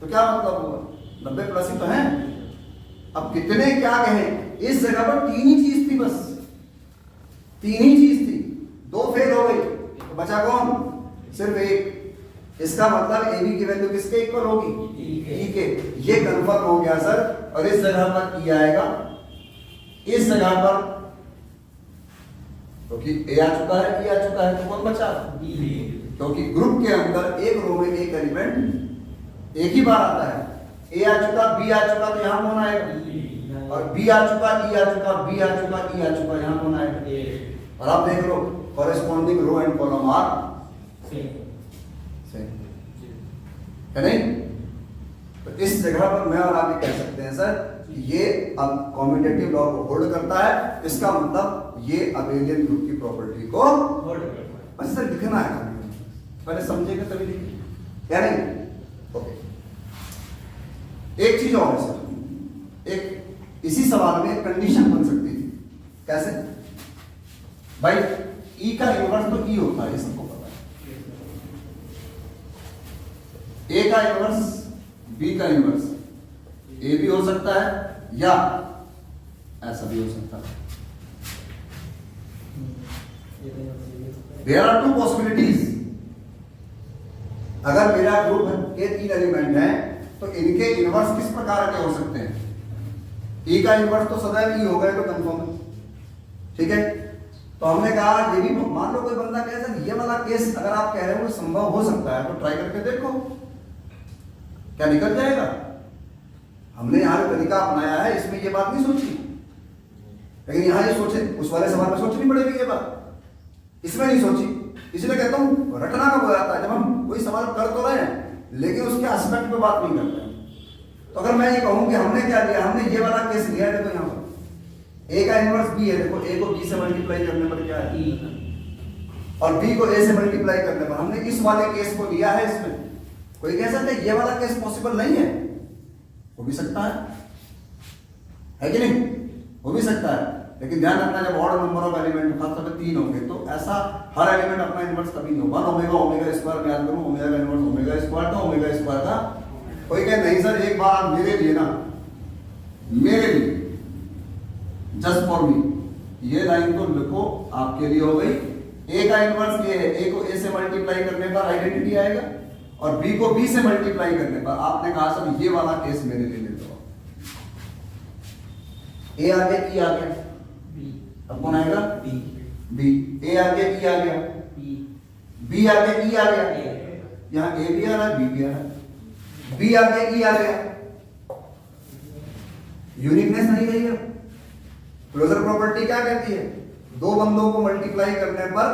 तो क्या मतलब हुआ? 90 प्लस ही तो है। अब कितने क्या कहें, इस जगह पर 3 ही चीज थी, बस 3 ही चीज थी, 2 फेल हो गई, तो बचा कौन? सिर्फ एक। इसका मतलब ए बी की वैल्यू किसके इक्वल होगी? ई के। ये कंफर्म हो गया सर। और इस जगह पर ई आएगा, इस जगह पर क्योंकि ए आ चुका है, ई आ चुका है, तो कौन बचा? क्योंकि ग्रुप के अंदर एक रो में एक एलिमेंट एक ही बार आता है। ए आ चुका, बी आ चुका, तो यहां कौन आएगा? और बी आ चुका, ई आ चुका, बी आ चुका, ई आ चुका, यहां कौन आएगा? और आप देख लो corresponding row and column are same है नहीं? तो इस जगह पर मैं और आप ये कह सकते हैं सर, ये अब कॉम्यूटेटिव लॉ को होल्ड करता है। इसका मतलब ये अबेलियन ग्रुप की प्रॉपर्टी को होल्ड करता है। बस सर लिखना है, पहले समझेंगे तभी लिखेंगे, क्या नहीं? ओके। एक चीज और है सर, एक इसी सवाल में कंडीशन बन सकती थी। कैसे भाई? ई का इनवर्स तो ई होता है, सबको पता है। ए का इनवर्स बी का इनवर्स, ए भी हो सकता है या ऐसा भी हो सकता है। There are 2 possibilities. अगर मेरा ग्रुप के 3 एलिमेंट हैं तो इनके इनवर्स किस प्रकार के हो सकते हैं? ई का इनवर्स तो सदैव ई होगा, तो कंफर्म है, ठीक है। तो हमने कहा ये भी, मान लो कोई बंदा कहे सर ये वाला केस अगर आप कह रहे हो संभव हो सकता है, तो ट्राई करके देखो क्या निकल जाएगा। हमने यहाँ जो तरीका अपनाया है इसमें ये बात नहीं सोची, लेकिन यहाँ ये सोचे, उस वाले सवाल में सोचनी पड़ेगी ये बात, इसमें नहीं सोची। इसलिए कहता हूँ रटना कब हो जाता है, जब हम कोई सवाल कर तो रहे हैं लेकिन उसके एस्पेक्ट पे बात नहीं करते हैं। तो अगर मैं ये कहूँ कि हमने क्या लिया, हमने ये वाला केस लिया है, देखो यहाँ पर ए का इनवर्स बी है, देखो ए को बी से मल्टीप्लाई करने पर क्या है ई, और बी को ए से मल्टीप्लाई करने पर हमने इस वाले केस को लिया है। इसमें कोई कह सकता है ये वाला केस पॉसिबल नहीं है, हो भी सकता है कि नहीं? हो भी सकता है, लेकिन ध्यान रखना जब ऑड नंबर ऑफ एलिमेंट खासतौर पे 3 होंगे तो ऐसा हर एलिमेंट अपना इनवर्स कभी नहीं होगा। 1 ओमेगा स्क्वायर याद करो, ओमेगा का इनवर्स ओमेगा स्क्वायर, तो ओमेगा स्क्वायर का कोई कहे नहीं सर एक बार आप मेरे लिए ना, मेरे लिए जस्ट फॉर मी, ये लाइन तो लिखो, आपके लिए हो गई। ए का इनवर्स ये है, ए को ए से मल्टीप्लाई करने पर आइडेंटिटी आएगा और बी को बी से मल्टीप्लाई करने पर आपने कहा सर ये वाला केस मेरे लिए ले लो। ए आ गया, ई आ गया, अब कौन आएगा? बी। ए आ गया, ई आ गया, बी आ गया, ई आ गया, यहाँ ए भी आ रहा है, बी भी आ रहा है, बी आ गया, ई आ गया। यूनिकनेस नहीं रही है। क्लोजर प्रॉपर्टी क्या कहती है? 2 बंदों को मल्टीप्लाई करने पर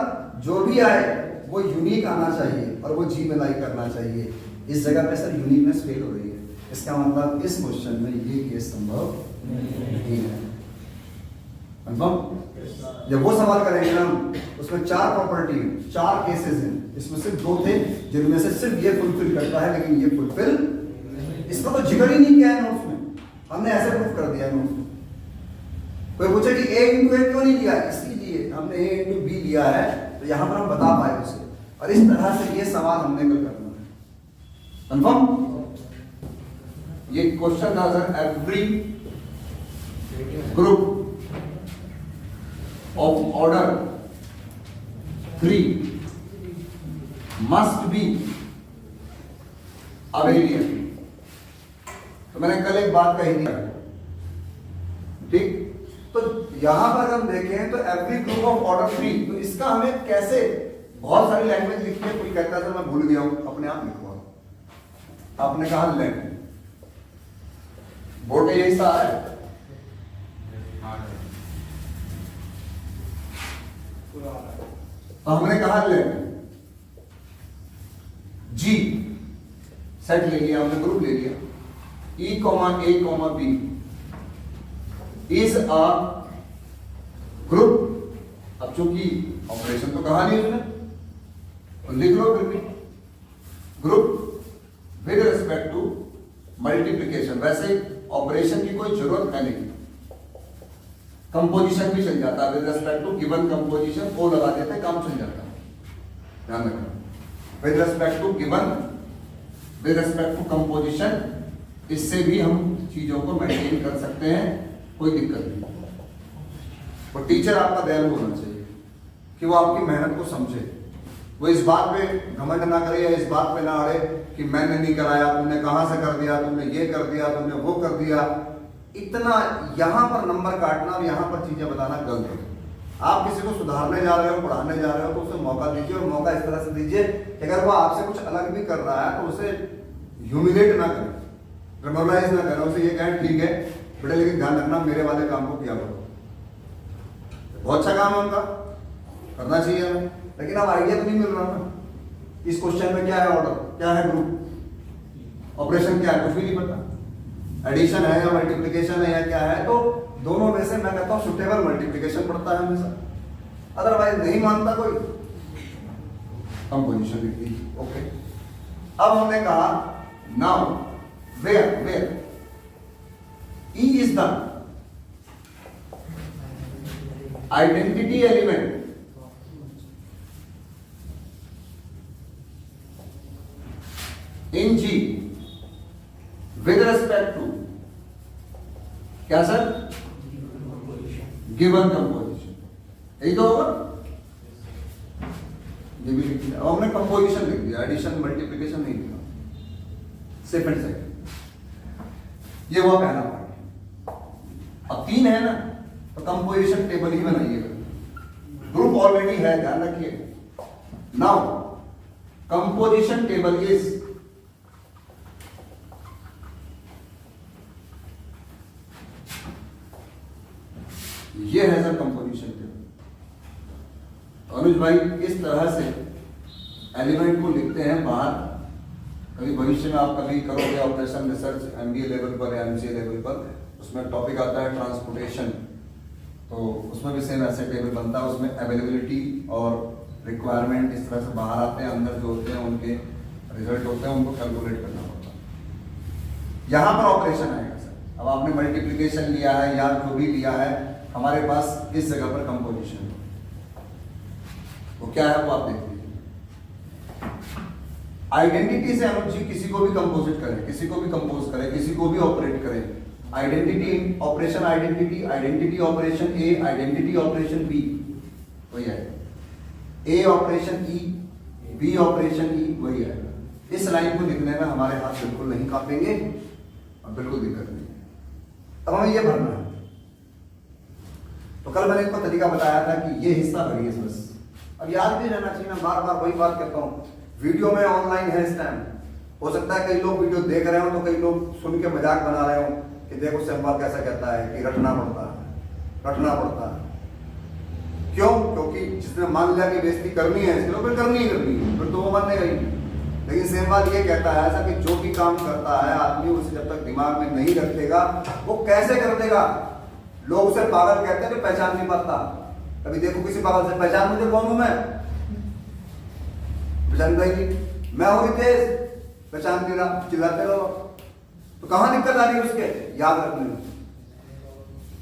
जो भी आए वो यूनिक आना चाहिए और वो जी में लाई करना चाहिए। इस जगह पे सर यूनिकनेस फेल हो रही है। इसका मतलब इस क्वेश्चन में ये केस संभव नहीं है। कंफर्म? जब वो सवाल करेंगे ना हम, उसमें 4 प्रॉपर्टी है, 4 केसेस हैं, इसमें सिर्फ 2 थे जिनमें से सिर्फ ये फुलफिल करता है, लेकिन ये फुलफिल इसका तो जिक्र ही नहीं किया है नोट्स में, हमने ऐसे प्रूफ कर दिया है नोट्स में। कोई पूछे कि a इंटू ए क्यों नहीं लिया, इसलिए हमने a इंटू बी लिया है, तो यहां पर हम बता पाए उसे। और इस तरह से ये सवाल हमने कल करना है। कंफर्म? ये क्वेश्चन था sir, every group of order 3 must be abelian. तो मैंने कल एक बात कही थी, ठीक? तो यहां पर हम देखें तो एवरी ग्रुप ऑफ ऑर्डर 3, तो इसका हमें कैसे, बहुत सारी लैंग्वेज लिखी है, कोई कहता है मैं भूल गया हूं, अपने आप लिखवा। आपने कहा लें बोर्ड यही सा है, तो हमने कहा ले जी सेट ले लिया, हमने ग्रुप ले लिया, E comma A comma B is a group. अब चूंकि ऑपरेशन तो कहा नहीं उसने, तो लिख लो फिर भी group with respect to multiplication. वैसे ऑपरेशन की कोई जरूरत है नहीं, कंपोजिशन भी चल जाता है, with respect to given composition O लगा देते काम चल जाता है, ध्यान रखना। With respect to given, with respect to composition, इससे भी हम चीजों को मेंटेन कर सकते हैं, कोई दिक्कत नहीं। और टीचर आपका दयालु होना चाहिए कि वो आपकी मेहनत को समझे, वो इस बात पे घमंड ना करे या इस बात पे ना अड़े कि मैंने नहीं कराया, तुमने कहां से कर दिया, तुमने ये कर दिया, तुमने वो कर दिया। इतना यहां पर नंबर काटना और यहां पर चीजें बताना गलत है। आप किसी को सुधारने जा रहे हो, पढ़ाने जा रहे हो, तो उसे मौका दीजिए, और मौका इस तरह से दीजिए कि अगर वो आपसे कुछ अलग भी कर रहा है तो उसे ह्यूमिलेट ना करें, डिमोरलाइज ना करें, उसे ये कहें ठीक है बेटा लेकिन ध्यान रखना मेरे वाले काम को किया करो। बहुत अच्छा काम है उनका, करना चाहिए हमें, लेकिन अब आइडिया तो नहीं मिल रहा ना इस क्वेश्चन में क्या है ऑर्डर, क्या है ग्रुप, ऑपरेशन क्या है, कुछ भी नहीं पता, एडिशन है या मल्टीप्लिकेशन है या क्या है। तो दोनों में से मैं कहता हूं सुटेबल मल्टीप्लिकेशन पड़ता है हमेशा, अदरवाइज नहीं मानता कोई कंपोजिशन लिख दी। ओके, अब हमने कहा now where E is the identity element in G with respect to क्या सर, गिवन कंपोजिशन, यही तो होगा, ये भी लिख दिया। अब हमने कंपोजिशन लिख दिया, एडिशन मल्टीप्लिकेशन नहीं लिखा, सेकंड सेकंड। ये हुआ पहला पार्ट। अब 3 है ना, तो कंपोजिशन टेबल ही बनाइएगा, ग्रुप ऑलरेडी है, ध्यान रखिए। नाउ कंपोजिशन टेबल इज ये है सर कंपोजिशन टेबल। अनुज भाई इस तरह से एलिमेंट को लिखते हैं बाहर। कभी भविष्य में आप कभी करोगे ऑपरेशन रिसर्च एमबीए लेवल पर या एमसीए लेवल पर, उसमें टॉपिक आता है ट्रांसपोर्टेशन, तो उसमें भी सेम ऐसे टेबल बनता है, उसमें अवेलेबिलिटी और रिक्वायरमेंट इस तरह से बाहर आते हैं, अंदर जो होते हैं उनके रिजल्ट होते हैं, उनको कैलकुलेट करना होता है। यहाँ पर ऑपरेशन आएगा सर। अब आपने मल्टीप्लिकेशन लिया है या जो भी लिया है, हमारे पास इस जगह पर कंपोजिशन है, वो क्या है वो आप देख लीजिए। आइडेंटिटी से अनुज जी किसी को भी कंपोजिट करें, किसी को भी कंपोज करें, किसी को भी ऑपरेट करें। Identity operation, identity, identity operation A, identity operation B, वही है। A operation E, B operation E, वही है। इस लाइन को लिखने में हमारे हाथ बिल्कुल नहीं कांपेंगे और बिल्कुल दिक्कत नहीं है। अब हमें ये भरना है, तो कल मैंने इसको तरीका बताया था कि ये हिस्सा भरिए बस। अब याद भी रहना चाहिए ना, बार बार वही बात करता हूँ। वीडियो में ऑनलाइन है इस टाइम, हो सकता है कई लोग वीडियो देख रहे हो तो कई लोग सुन के मजाक बना रहे हो कि देखो सेम्बा कैसा कहता है कि रटना पड़ता है, रटना पड़ता है। क्यों? क्योंकि जिसने मान लिया कि बेइज्जती करनी है इसके फिर करनी ही करनी है, फिर तो वो मानने गई। लेकिन सेम्बा ये कहता है ऐसा कि जो भी काम करता है आदमी उसे जब तक दिमाग में नहीं रखेगा वो कैसे कर देगा। लोग उसे पागल कहते हैं कि पहचान नहीं पाता। अभी देखो किसी पागल से, पहचान मुझे कौन हूं मैं, पहचान पाएगी मैं हूं तेज, पहचान नहीं रहा, चिल्लाते रहो। तो कहां दिक्कत आ रही है उसके याद रखने में,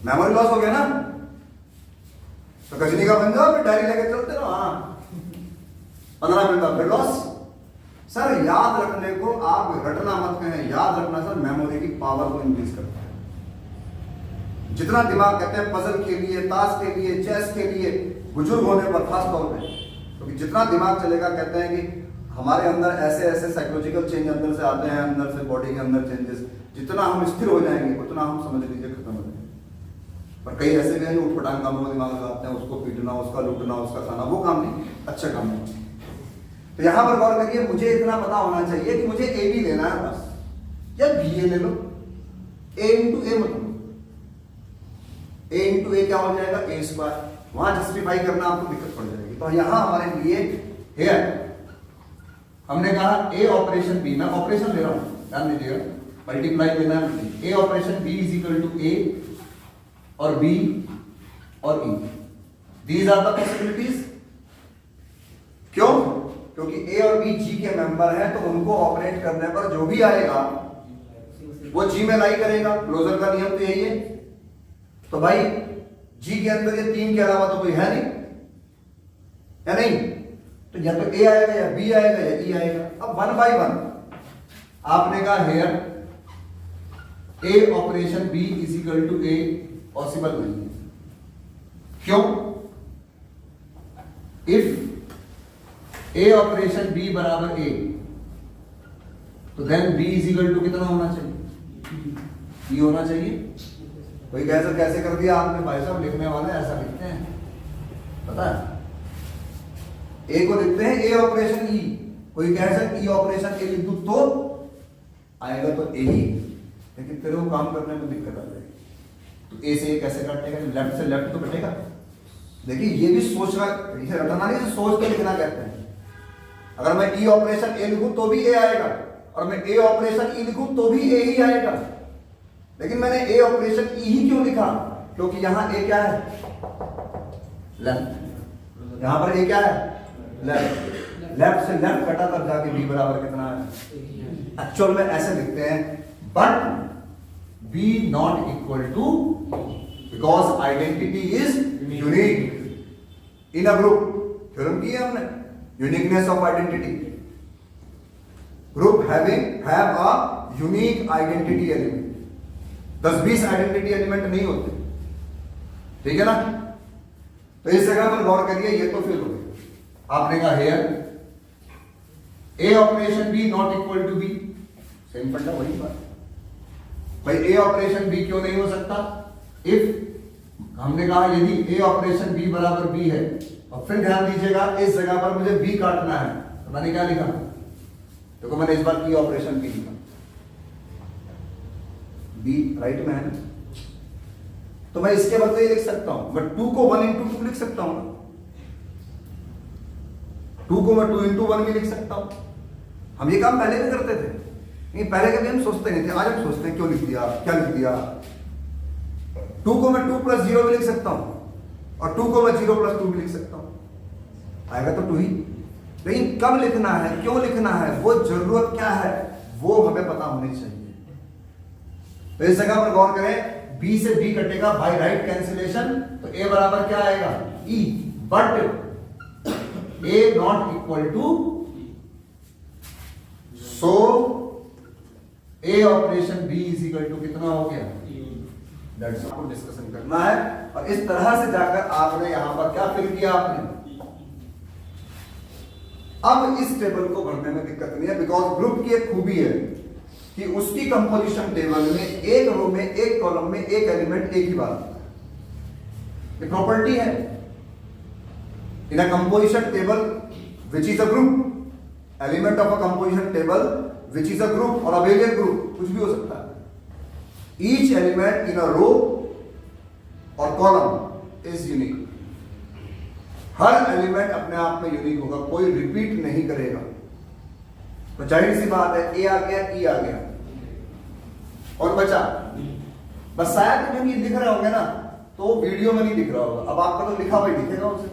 मेमोरी लॉस हो गया ना। तो गजनी का बन जाओ, फिर डायरी लेके चलते रहो, हाँ 15 मिनट बाद फिर लॉस। सर याद रखने को आप रटना मत कहें, याद रखना सर मेमोरी की पावर को इंक्रीज करता है। जितना दिमाग कहते हैं पजल के लिए, ताश के लिए, चेस के लिए, बुजुर्ग होने पर खास तौर पे, क्योंकि जितना दिमाग चलेगा कहते हैं कि हमारे अंदर ऐसे ऐसे साइकोलॉजिकल चेंज अंदर से आते हैं, अंदर से बॉडी के अंदर चेंजेस, जितना हम स्थिर हो जाएंगे उतना हम समझ लीजिए खत्म हो जाएंगे। पर कई ऐसे भी हैं उठ पटांग कामों में दिमाग लगाते हैं, उसको पीटना, उसका लूटना, उसका खाना, वो काम नहीं, अच्छा काम नहीं। तो यहाँ पर गौर करिए, मुझे इतना पता होना चाहिए कि मुझे ए बी लेना है बस, या बी ए ले लो, ए इंटू ए मतलब ए इंटू ए क्या हो जाएगा, ए स्क्वायर। वहां जस्टिफाई करना आपको दिक्कत पड़ जाएगी। तो यहां हमारे लिए हेयर हमने कहा ए ऑपरेशन बी, मैं ऑपरेशन ले रहा हूं, ध्यान दीजिएगा, मल्टीप्लाई लेना है। A operation B is equal to A और बी और E, these are the possibilities. क्यों? क्योंकि ए और बी जी के मेंबर हैं, तो उनको ऑपरेट करने पर जो भी आएगा वो जी में लाई करेगा, क्लोजर का नियम तो यही है। तो भाई जी के अंदर ये 3 के अलावा तो कोई है नहीं, या नहीं? तो या तो ए आएगा या बी आएगा या ई आएगा। अब 1 बाय 1 आपने कहा here A operation B is equal to A possible नहीं है। क्यों? इफ ए ऑपरेशन बी बराबर ए, तो then B is equal to कितना होना चाहिए? ई होना चाहिए। कोई कैसे कर दिया आपने भाई साहब, लिखने वाले ऐसा लिखते हैं, पता है? ए को लिखते हैं ए ऑपरेशन ई, कोई कह सकता ई ऑपरेशन ए लिख दूं तो आएगा तो ए ही, लेकिन तेरे को काम करने में दिक्कत आ जाएगी। तो ए से ए कैसे कटेगा? लेफ्ट से लेफ्ट तो कटेगा। देखिए ये भी सोचना, इसे रटना नहीं, सोच के लिखना कहते हैं। अगर मैं ई ऑपरेशन ए लिखूं तो भी ए आएगा, और मैं ए ऑपरेशन ई लिखूं तो भी ए ही आएगा। लेकिन मैंने ए ऑपरेशन ई ही क्यों लिखा? क्योंकि यहां ए क्या है? लेफ्ट। यहां पर ए क्या है? लेफ्ट। लेफ्ट से लेफ्ट कटा तब जाके बी बराबर कितना है? एक्चुअल में ऐसे लिखते हैं, but B not equal to, because identity is unique in a group. Theorem की है हमने, uniqueness of identity. Group have a unique identity element. 10-20 identity element नहीं होते, ठीक है ना? तो इस जगह पर गौर करिए, ये तो फिर आपने कहा here A operation B not equal to B, same फंडा, वही बात भाई। ए ऑपरेशन बी क्यों नहीं हो सकता? इफ हमने कहा यदि ए ऑपरेशन बी बराबर बी है, और फिर ध्यान दीजिएगा इस जगह पर मुझे बी काटना है, तो मैंने क्या लिखा? देखो मैंने इस बार ई ऑपरेशन बी लिखा, बी राइट में है ना, तो मैं इसके बदले ही लिख सकता हूं, मैं 2 को 1 into 2 लिख सकता हूं, 2 को मैं 2 into 1 भी लिख सकता हूं। हम ये काम पहले भी करते थे, नहीं पहले कभी हम सोचते नहीं थे, आज हम सोचते हैं क्यों लिख दिया, क्या लिख दिया। 2 को मैं 2 + 0 भी लिख सकता हूं, और 2 को मैं 0 + 2 भी लिख सकता हूं, आएगा तो 2 ही। लेकिन कब लिखना है, क्यों लिखना है, वो जरूरत क्या है, वो हमें पता होनी चाहिए। तो इस जगह पर गौर करें, बी से बी कटेगा बाय राइट कैंसिलेशन, तो ए बराबर क्या आएगा? E. But A not equal to, so A operation B is equal to कितना हो गया? दैट्स आपको डिस्कशन करना है। और इस तरह से जाकर आपने यहां पर क्या फिल किया आपने? अब इस टेबल को भरने में दिक्कत नहीं है, बिकॉज ग्रुप की एक खूबी है कि उसकी कंपोजिशन टेबल में एक रो में, एक कॉलम में, एक एलिमेंट एक ही बात, ये प्रॉपर्टी है। In a composition table which is a group, element of a composition table which is a group और अबेलियन ग्रुप, कुछ भी हो सकता है। ईच एलिमेंट इन अ रो और column is unique. Her element अपने आप में यूनिक होगा, कोई रिपीट नहीं करेगा। तो जाहिर सी बात है, ए आ गया, ई आ गया, और बचा बस। शायद जब ये लिख रहे होंगे ना, तो वीडियो में नहीं दिख रहा होगा, अब आपका तो लिखा हुआ ही दिखेगा उसे,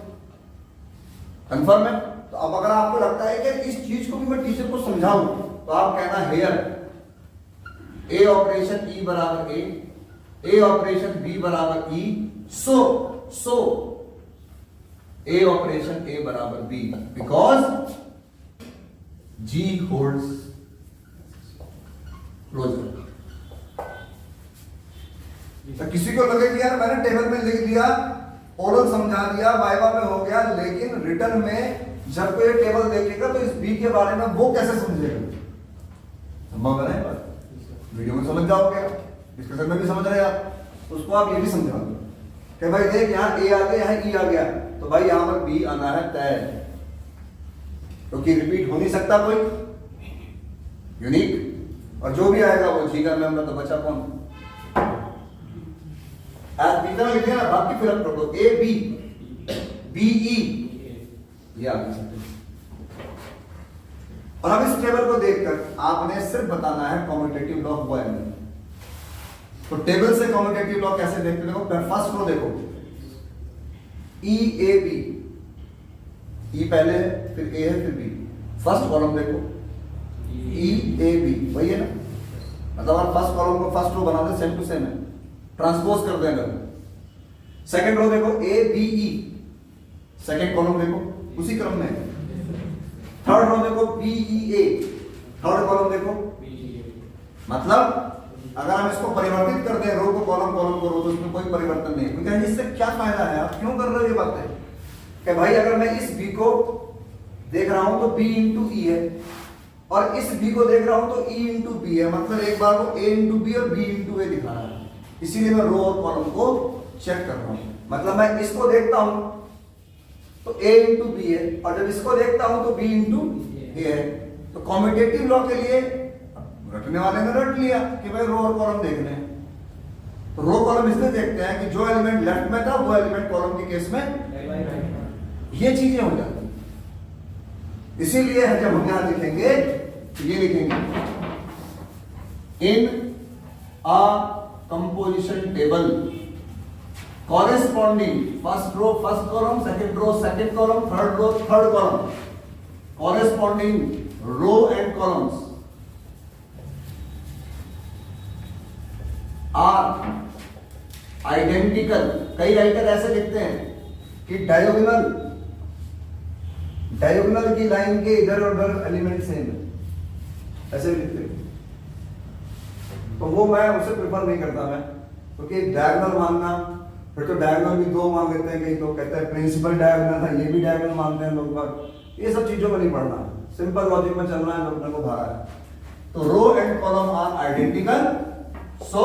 कंफर्म है। तो अब अगर आपको लगता है कि इस चीज को भी मैं टीचर को समझाऊं, तो आप कहना हेयर ए ऑपरेशन ई बराबर ए ऑपरेशन बी बराबर ई, सो ए ऑपरेशन ए बराबर B, because G holds closure। तो किसी को लगे कि यार मैंने टेबल में लिख दिया, ओरल समझा दिया, वाइवा में हो गया, लेकिन रिटर्न में जब कोई टेबल देखेगा तो इस बी के बारे में वो कैसे समझेगा? संभव है ना? वीडियो में समझ जाओगे, डिस्कशन में भी समझ रहे आप, उसको आप ये भी समझाओ कि भाई देख यहाँ ए आ गया, यहाँ ई आ गया, तो भाई यहाँ पर बी आना है तय, क्योंकि रिपीट हो नहीं सकता कोई यूनिक, और जो भी आएगा वो जी का मेंबर, तो बचा कौन? आज बीता में लिखे ना, बाकी फिर अब पढ़ो ए बी बी ई, ये आ गया। और अब इस टेबल को देखकर आपने सिर्फ बताना है कॉम्यूटेटिव लॉ हुआ है नहीं। तो टेबल से कॉम्यूटेटिव लॉ कैसे देखते हो? फर्स्ट रो देखो, ई ए बी, ई पहले है, फिर ए है, फिर बी। फर्स्ट कॉलम देखो, ई ए बी, वही है ना? मतलब आप फर्स्ट कॉलम को फर्स्ट रो बना दे, सेम टू सेम है, ट्रांसपोज कर दें अगर। सेकंड रो देखो A B E, second column देखो उसी क्रम में। थर्ड रो देखो B E A, third column देखो। मतलब अगर हम इसको परिवर्तित कर दें रो को कॉलम, कॉलम को रो, तो उसमें कोई परिवर्तन नहीं। क्योंकि इससे क्या फायदा है, आप क्यों कर रहे हो ये बातें कि भाई अगर मैं इस बी को देख रहा हूं तो बी इंटू ई है, और इस बी को देख रहा हूं तो ई इंटू बी है, मतलब एक बार वो ए इंटू बी और बी इंटू ए दिखा रहा है, इसीलिए मैं रो और कॉलम को चेक कर रहा हूं। मतलब मैं इसको देखता हूं तो ए इंटू बी है, और जब इसको देखता हूं तो बी इंटू ए है। तो कॉम्यूटेटिव लॉ के लिए रटने वाले ने रट लिया कि भाई रो और कॉलम देखने हैं, तो रो कॉलम इसलिए देखते हैं कि जो एलिमेंट लेफ्ट में था वो एलिमेंट कॉलम के केस में ये चीजें हो जाती। इसीलिए जब हम यहां लिखेंगे तो ये लिखेंगे in a composition table corresponding first row first column, second row second column, third row third column, corresponding row and columns are identical। कई राइटर ऐसे लिखते हैं कि डायगोनल की लाइन के इधर और उधर एलिमेंट सेम है, ऐसे लिखते हैं। तो वो मैं उसे प्रेफर नहीं करता मैं, क्योंकि डायगोनल मानना, फिर तो डायगोनल भी दो मान लेते हैं, कई लोग कहते हैं प्रिंसिपल डायगोनल है, ये भी डायगोनल मानते हैं लोग बात। ये सब चीजों में नहीं पढ़ना, सिंपल लॉजिक में चलना है, अपने को भागा है। तो row and column are identical, so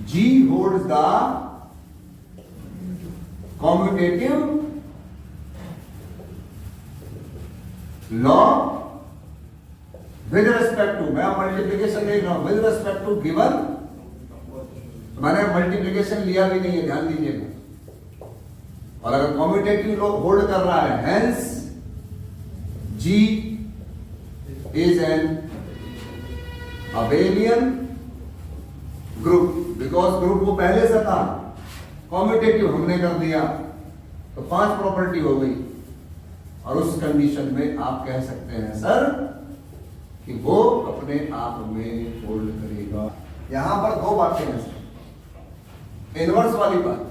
G holds the commutative law with respect to, मैं मल्टीप्लिकेशन ले रहा हूं with respect to given, मैंने मल्टीप्लिकेशन लिया भी नहीं है, ध्यान दीजिएगा। और अगर कॉम्यूटेटिव लॉ होल्ड कर रहा है, hence G is an abelian group, because group वो पहले से था, कॉम्यूटेटिव हमने कर दिया, तो 5 प्रॉपर्टी हो गई। और उस कंडीशन में आप कह सकते हैं सर कि वो अपने आप में होल्ड करेगा। यहां पर 2 बातें हैं सर। इनवर्स वाली बात,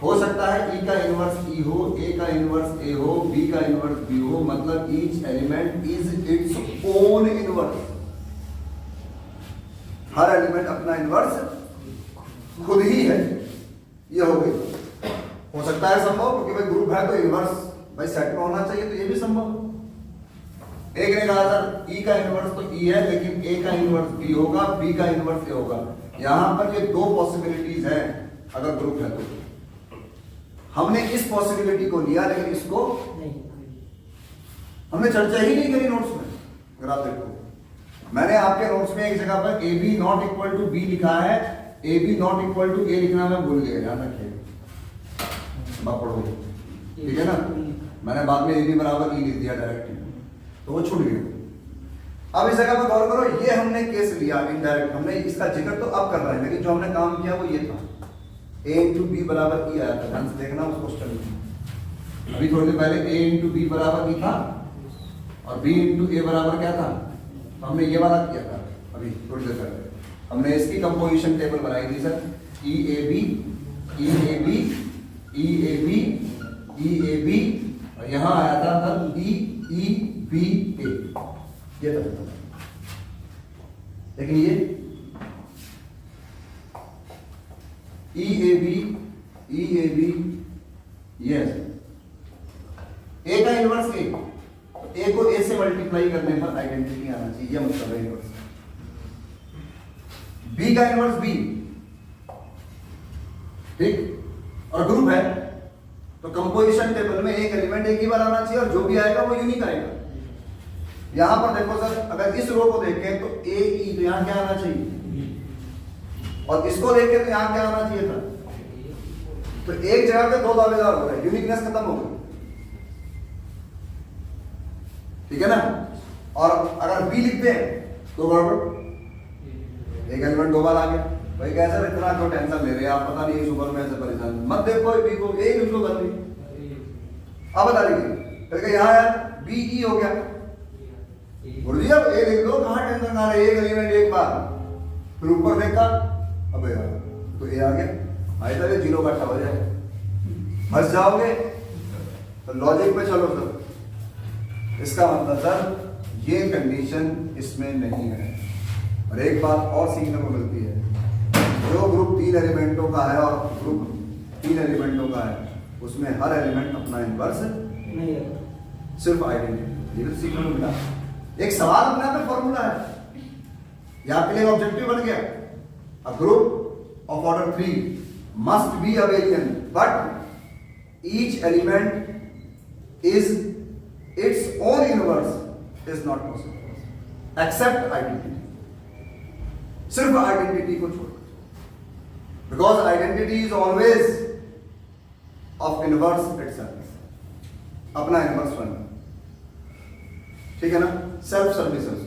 हो सकता है ई का इनवर्स ई हो, ए का इनवर्स ए हो, बी का इनवर्स बी हो, मतलब each element is its own inverse. Her element अपना इनवर्स खुद ही है, ये हो गई। हो सकता है संभव, क्योंकि भाई ग्रुप है तो इनवर्स भाई सेट में होना चाहिए, तो ये भी संभव। एक ने कहा सर ई का इनवर्स तो ई है, लेकिन ए का इनवर्स बी होगा, बी का इनवर्स ए होगा। यहां पर ये 2 पॉसिबिलिटीज हैं अगर ग्रुप है तो। हमने इस पॉसिबिलिटी को लिया, लेकिन इसको हमने चर्चा ही नहीं करी नोट्स में। अगर आप देखो, मैंने आपके नोट्स में एक जगह पर A B not equal to B लिखा है, A B not equal to A लिखना मैं भूल गया, ध्यान रखिएगा, पढ़ो, ठीक है ना। मैंने बाद में ए बी बराबर ई लिख दिया डायरेक्ट, तो वो छूट गया। अब इस जगह पर गौर करो, ये हमने केस लिया इनडायरेक्ट, हमने इसका जिक्र तो अब कर रहे हैं, लेकिन जो हमने काम किया वो ये था, ए इंटू बी बराबर ई आया था। ध्यान से देखना उस क्वेश्चन में। अभी थोड़ी देर पहले ए इंटू बी बराबर ई था और बी इंटू ए बराबर क्या था, तो हमने ये वाला किया था अभी थोड़ी देर पहले। हमने इसकी कंपोजिशन टेबल बनाई थी sir, E A B E A B E A B E A B, और यहां आया था तब ई ई बी ए, ये था। लेकिन ये ई ए बी ये ए का इनवर्स ए को ए से मल्टीप्लाई करने पर आइडेंटिटी आना चाहिए, मतलब है इनवर्स। बी का इनवर्स बी, ठीक, और ग्रुप है तो कंपोजिशन टेबल में एक एलिमेंट एक ही बार आना चाहिए, और जो भी आएगा वो यूनिक आएगा। यहां पर देखो सर, अगर इस रो को देखें तो ए ई, तो यहां क्या आना चाहिए, और इसको देखें तो यहां क्या आना चाहिए था। तो एक जगह पे 2 दावेदार हो गए, यूनिकनेस खत्म हो गई, ठीक है ना। और अगर बी लिखते हैं तो गड़बड़, एक एलिमेंट 2 बार आ गया, भाई कैसे इतना क्यों टेंशन ले रहे हैं आप, पता नहीं सुपर में ऐसे परेशान मत देखो, बी को ए लिख लो गलती। अब बता लीजिए, फिर यहां यार बी ई हो गया, गुरुजी अब ए लिख दो, कहाँ टेंशन आ रहा है, एक एलिमेंट एक बार, फिर ऊपर देखा अबे यार तो ए आ गया, आए तो जीरो का हो जाए, फंस जाओगे। तो लॉजिक पे चलो सर, इसका मतलब सर ये कंडीशन इसमें नहीं है। और एक बात और सीखने को मिलती है, जो ग्रुप 3 एलिमेंटों का है और ग्रुप 3 एलिमेंटों का है उसमें हर एलिमेंट अपना इनवर्स नहीं है, सिर्फ आइडेंटिटी। ये तो सीखने को मिला। एक सवाल अपने आप में फॉर्मूला है, ये आपके लिए ऑब्जेक्टिव बन गया। A group of order 3 must be abelian but each element is its own inverse is not possible except identity, सिर्फ आइडेंटिटी को छोड़कर, because identity is always of inverse itself, अपना इनवर्स बनना, ठीक है ना, सेल्फ सर्विसेज।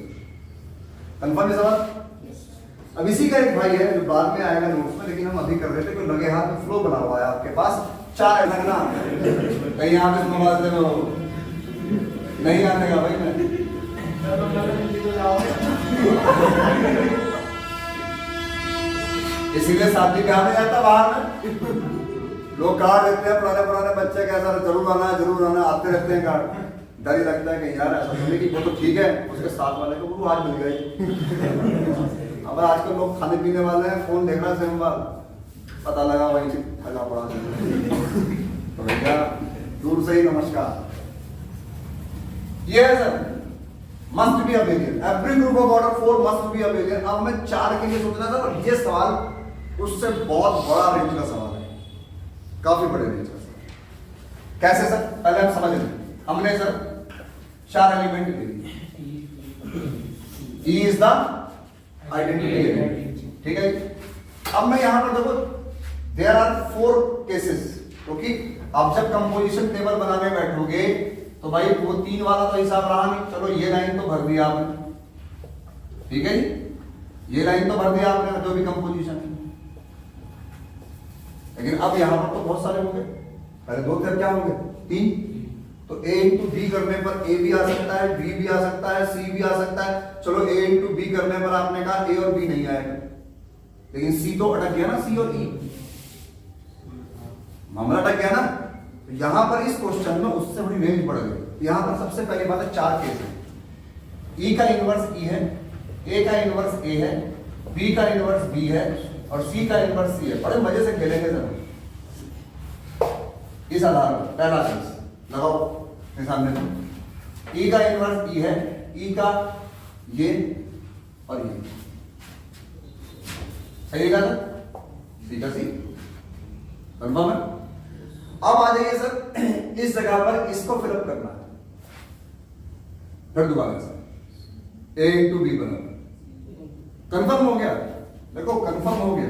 कंफर्म है सवाल? अब इसी का एक भाई है जो बाद में आएगा नोट्स में, लेकिन हम अभी कर रहे थे कि लगे हाथ में फ्लो बना हुआ है आपके पास, 4 है लगना, कहीं यहाँ पे मोबाइल से नहीं आने का भाई मैं इसीलिए शादी ब्याह में जाता बाहर में, लोग कार्ड देते हैं, पुराने पुराने बच्चे कैसा जरूर आना है जरूर आना, आते रहते हैं कार्ड, डर ही लगता है कि यार ऐसा सुनने की वो तो ठीक है, उसके साथ वाले को वो आज मिल गए। अब आजकल लोग खाने पीने वाले हैं, फोन देख रहा है सिम वाल, पता लगा वहीं से ठगा पड़ा। तो भैया दूर से ही नमस्कार। ये है sir must be abelian, every group of order 4 must be abelian. अब मैं 4 के लिए सोच रहा था, और ये सवाल उससे बहुत बड़ा रेंज का सवाल है, काफी बड़े रेंज का सवाल। कैसे सर, पहले हम समझ लें। हमने सर 4 एलिमेंट ले लिए, ई इज द आइडेंटिटी, ठीक है। अब मैं यहां पर देखो देयर आर 4 केसेस, क्योंकि अब जब कंपोजिशन टेबल बनाने बैठोगे तो भाई वो 3 वाला तो हिसाब रहा नहीं, चलो ये लाइन तो भर दिया आपने, ठीक है जी, ये लाइन तो भर दिया आपने जो भी कंपोजिशन है, लेकिन अब यहां पर तो बहुत सारे होंगे, पहले 2 थे, क्या होंगे 3, तो a इंटू बी करने पर a भी आ सकता है, b भी आ सकता है, c भी आ सकता है। चलो a इंटू बी करने पर आपने कहा a और b नहीं आएगा, लेकिन c तो अटक गया ना, c और e मामला अटक गया ना। तो यहां पर इस क्वेश्चन में उससे बड़ी रेंज बढ़ गई। यहां पर सबसे पहली बात है 4 केस है, e का इनवर्स e है, a का इनवर्स a है, b का इनवर्स b है और c का इनवर्स c है। बड़े मजे से खेलेंगे सर इस आधार पर। पहला केस लगाओ मेरे सामने, e का इनवर्स e है, e का ये और ये सही है, c का c, कंफर्म है। अब आ जाइए सर इस जगह पर इसको फिलअप करना है, फिर दोबारा से a इंटू बी बराबर, कंफर्म हो गया, देखो कंफर्म हो गया,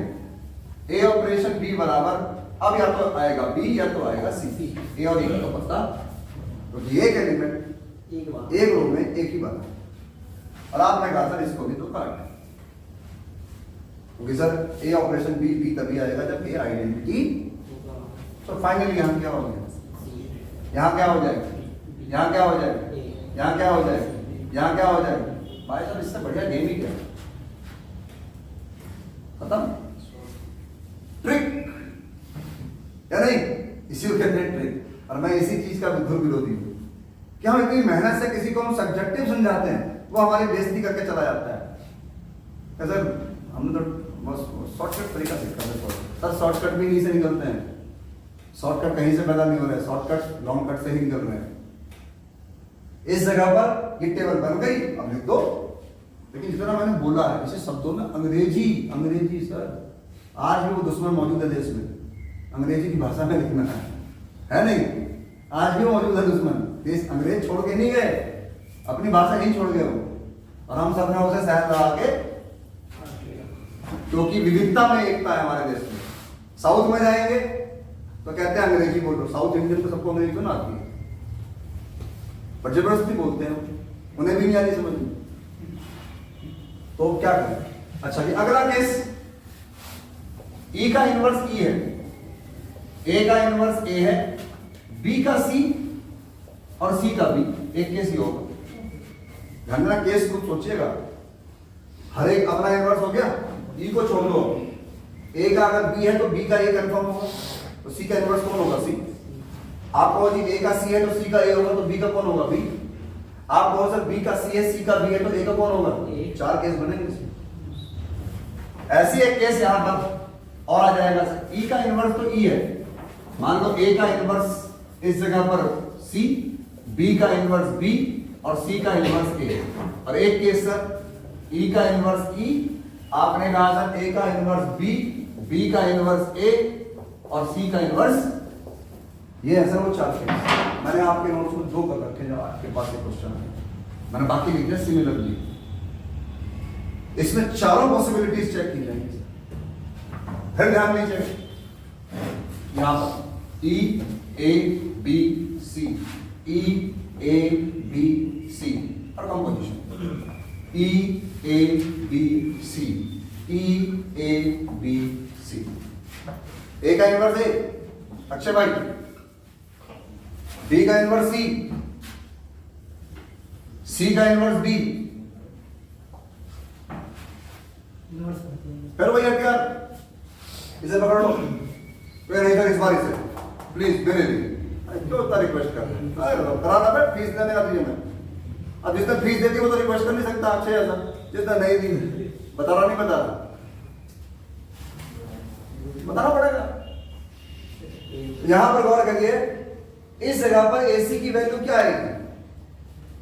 a ऑपरेशन b बराबर, अब या तो आएगा b या तो आएगा c, a और e का तो पता, तो एक एलिमेंट एक रो में एक ही बना, और आपने कहा सर इसको भी तो काट, क्योंकि सर a ऑपरेशन b तभी आएगा जब a आइडेंटिटी। तो फाइनली यहां क्या हो गया, यहां क्या हो जाएगा, यहां क्या हो जाएगा, यहां क्या हो जाएगा, यहां क्या हो जाएगा। भाई साहब इससे बढ़िया गेम ही क्या, खत्म, ट्रिक या नहीं, इसी को कहते हैं ट्रिक। और मैं इसी चीज का विधुर विरोधी हूं कि हम इतनी मेहनत से किसी को हम सब्जेक्टिव समझाते हैं, वो हमारी बेइज्जती करके चला जाता है। सर हमने तो शॉर्टकट तरीका सीखा है सर, शॉर्टकट भी नहीं से निकलते हैं, शॉर्टकट कहीं से पैदा नहीं हो रहे, शॉर्टकट लॉन्ग कट से ही निकल रहे हैं। इस जगह पर ये टेबल बन गई, अब लिख दो, लेकिन जितना मैंने बोला है इसे शब्दों में अंग्रेजी सर, आज भी वो दुश्मन मौजूद है देश में, अंग्रेजी की भाषा में लिखना है नहीं, आज भी मौजूद है दुश्मन, देश अंग्रेज छोड़ के नहीं गए, अपनी भाषा ही छोड़ गए वो, और हम सब ने उसे सहन लगा के, क्योंकि विविधता में एकता है हमारे देश में। साउथ में जाएंगे तो कहते हैं अंग्रेजी बोलो, साउथ इंडियन तो सबको अंग्रेजी तो ना आती है, पर जबरदस्ती बोलते हैं, उन्हें भी नहीं आती समझ में, तो क्या करें। अच्छा जी अगला केस, E का इनवर्स E है, A का इनवर्स A है, B का C और C का B, एक केस ही होगा। ध्यान देना, केस ग्रुप सोचिएगा, हर एक अपना इनवर्स हो गया, ई को छोड़ दो, ए का अगर बी है तो बी का ए कंफर्म होगा, तो सी का इनवर्स कौन होगा? सी। आप कहो जी ए का सी है तो सी का ए होगा, तो बी का कौन होगा? बी। आप कहो सर बी का सी है, सी का बी है, तो ए का कौन होगा? चार केस बनेंगे इसमें। ऐसी एक केस यहां पर और आ जाएगा सर, ई का इनवर्स तो ई है, मान लो ए का इनवर्स इस जगह पर सी, बी का इनवर्स बी और सी का इनवर्स ए। और एक केस सर ई का इनवर्स ई, आपने कहा सर ए का इनवर्स बी, बी का इनवर्स ए और सी का इनवर्स, ये है सर वो चार केस। मैंने आपके नोट्स में दो कर रखे जो आपके पास ये क्वेश्चन है, मैंने बाकी लिख दिया सिमिलरली। इसमें चारों पॉसिबिलिटीज चेक की जाएंगी। फिर ध्यान दीजिए, यहां पर ई A B C, E A B C और composition, E A B C, E A B C. A का इनवर्स ए अक्षय भाई, बी का इनवर्स सी, सी का इनवर्स बी, फिर वही हथियार, इसे पकड़ लो, वे नहीं कर इस बार इसे प्लीज मेरे लिए, क्यों इतना रिक्वेस्ट कर रहे हैं? अरे कराना पे फीस देने का दिए मैं, अब जिसने फीस दे दी वो तो रिक्वेस्ट कर नहीं सकता अच्छे ऐसा, जिसने नहीं दी बता रहा नहीं बता रहा, बताना पड़ेगा। यहां पर गौर करिए, इस जगह पर एसी की वैल्यू क्या आएगी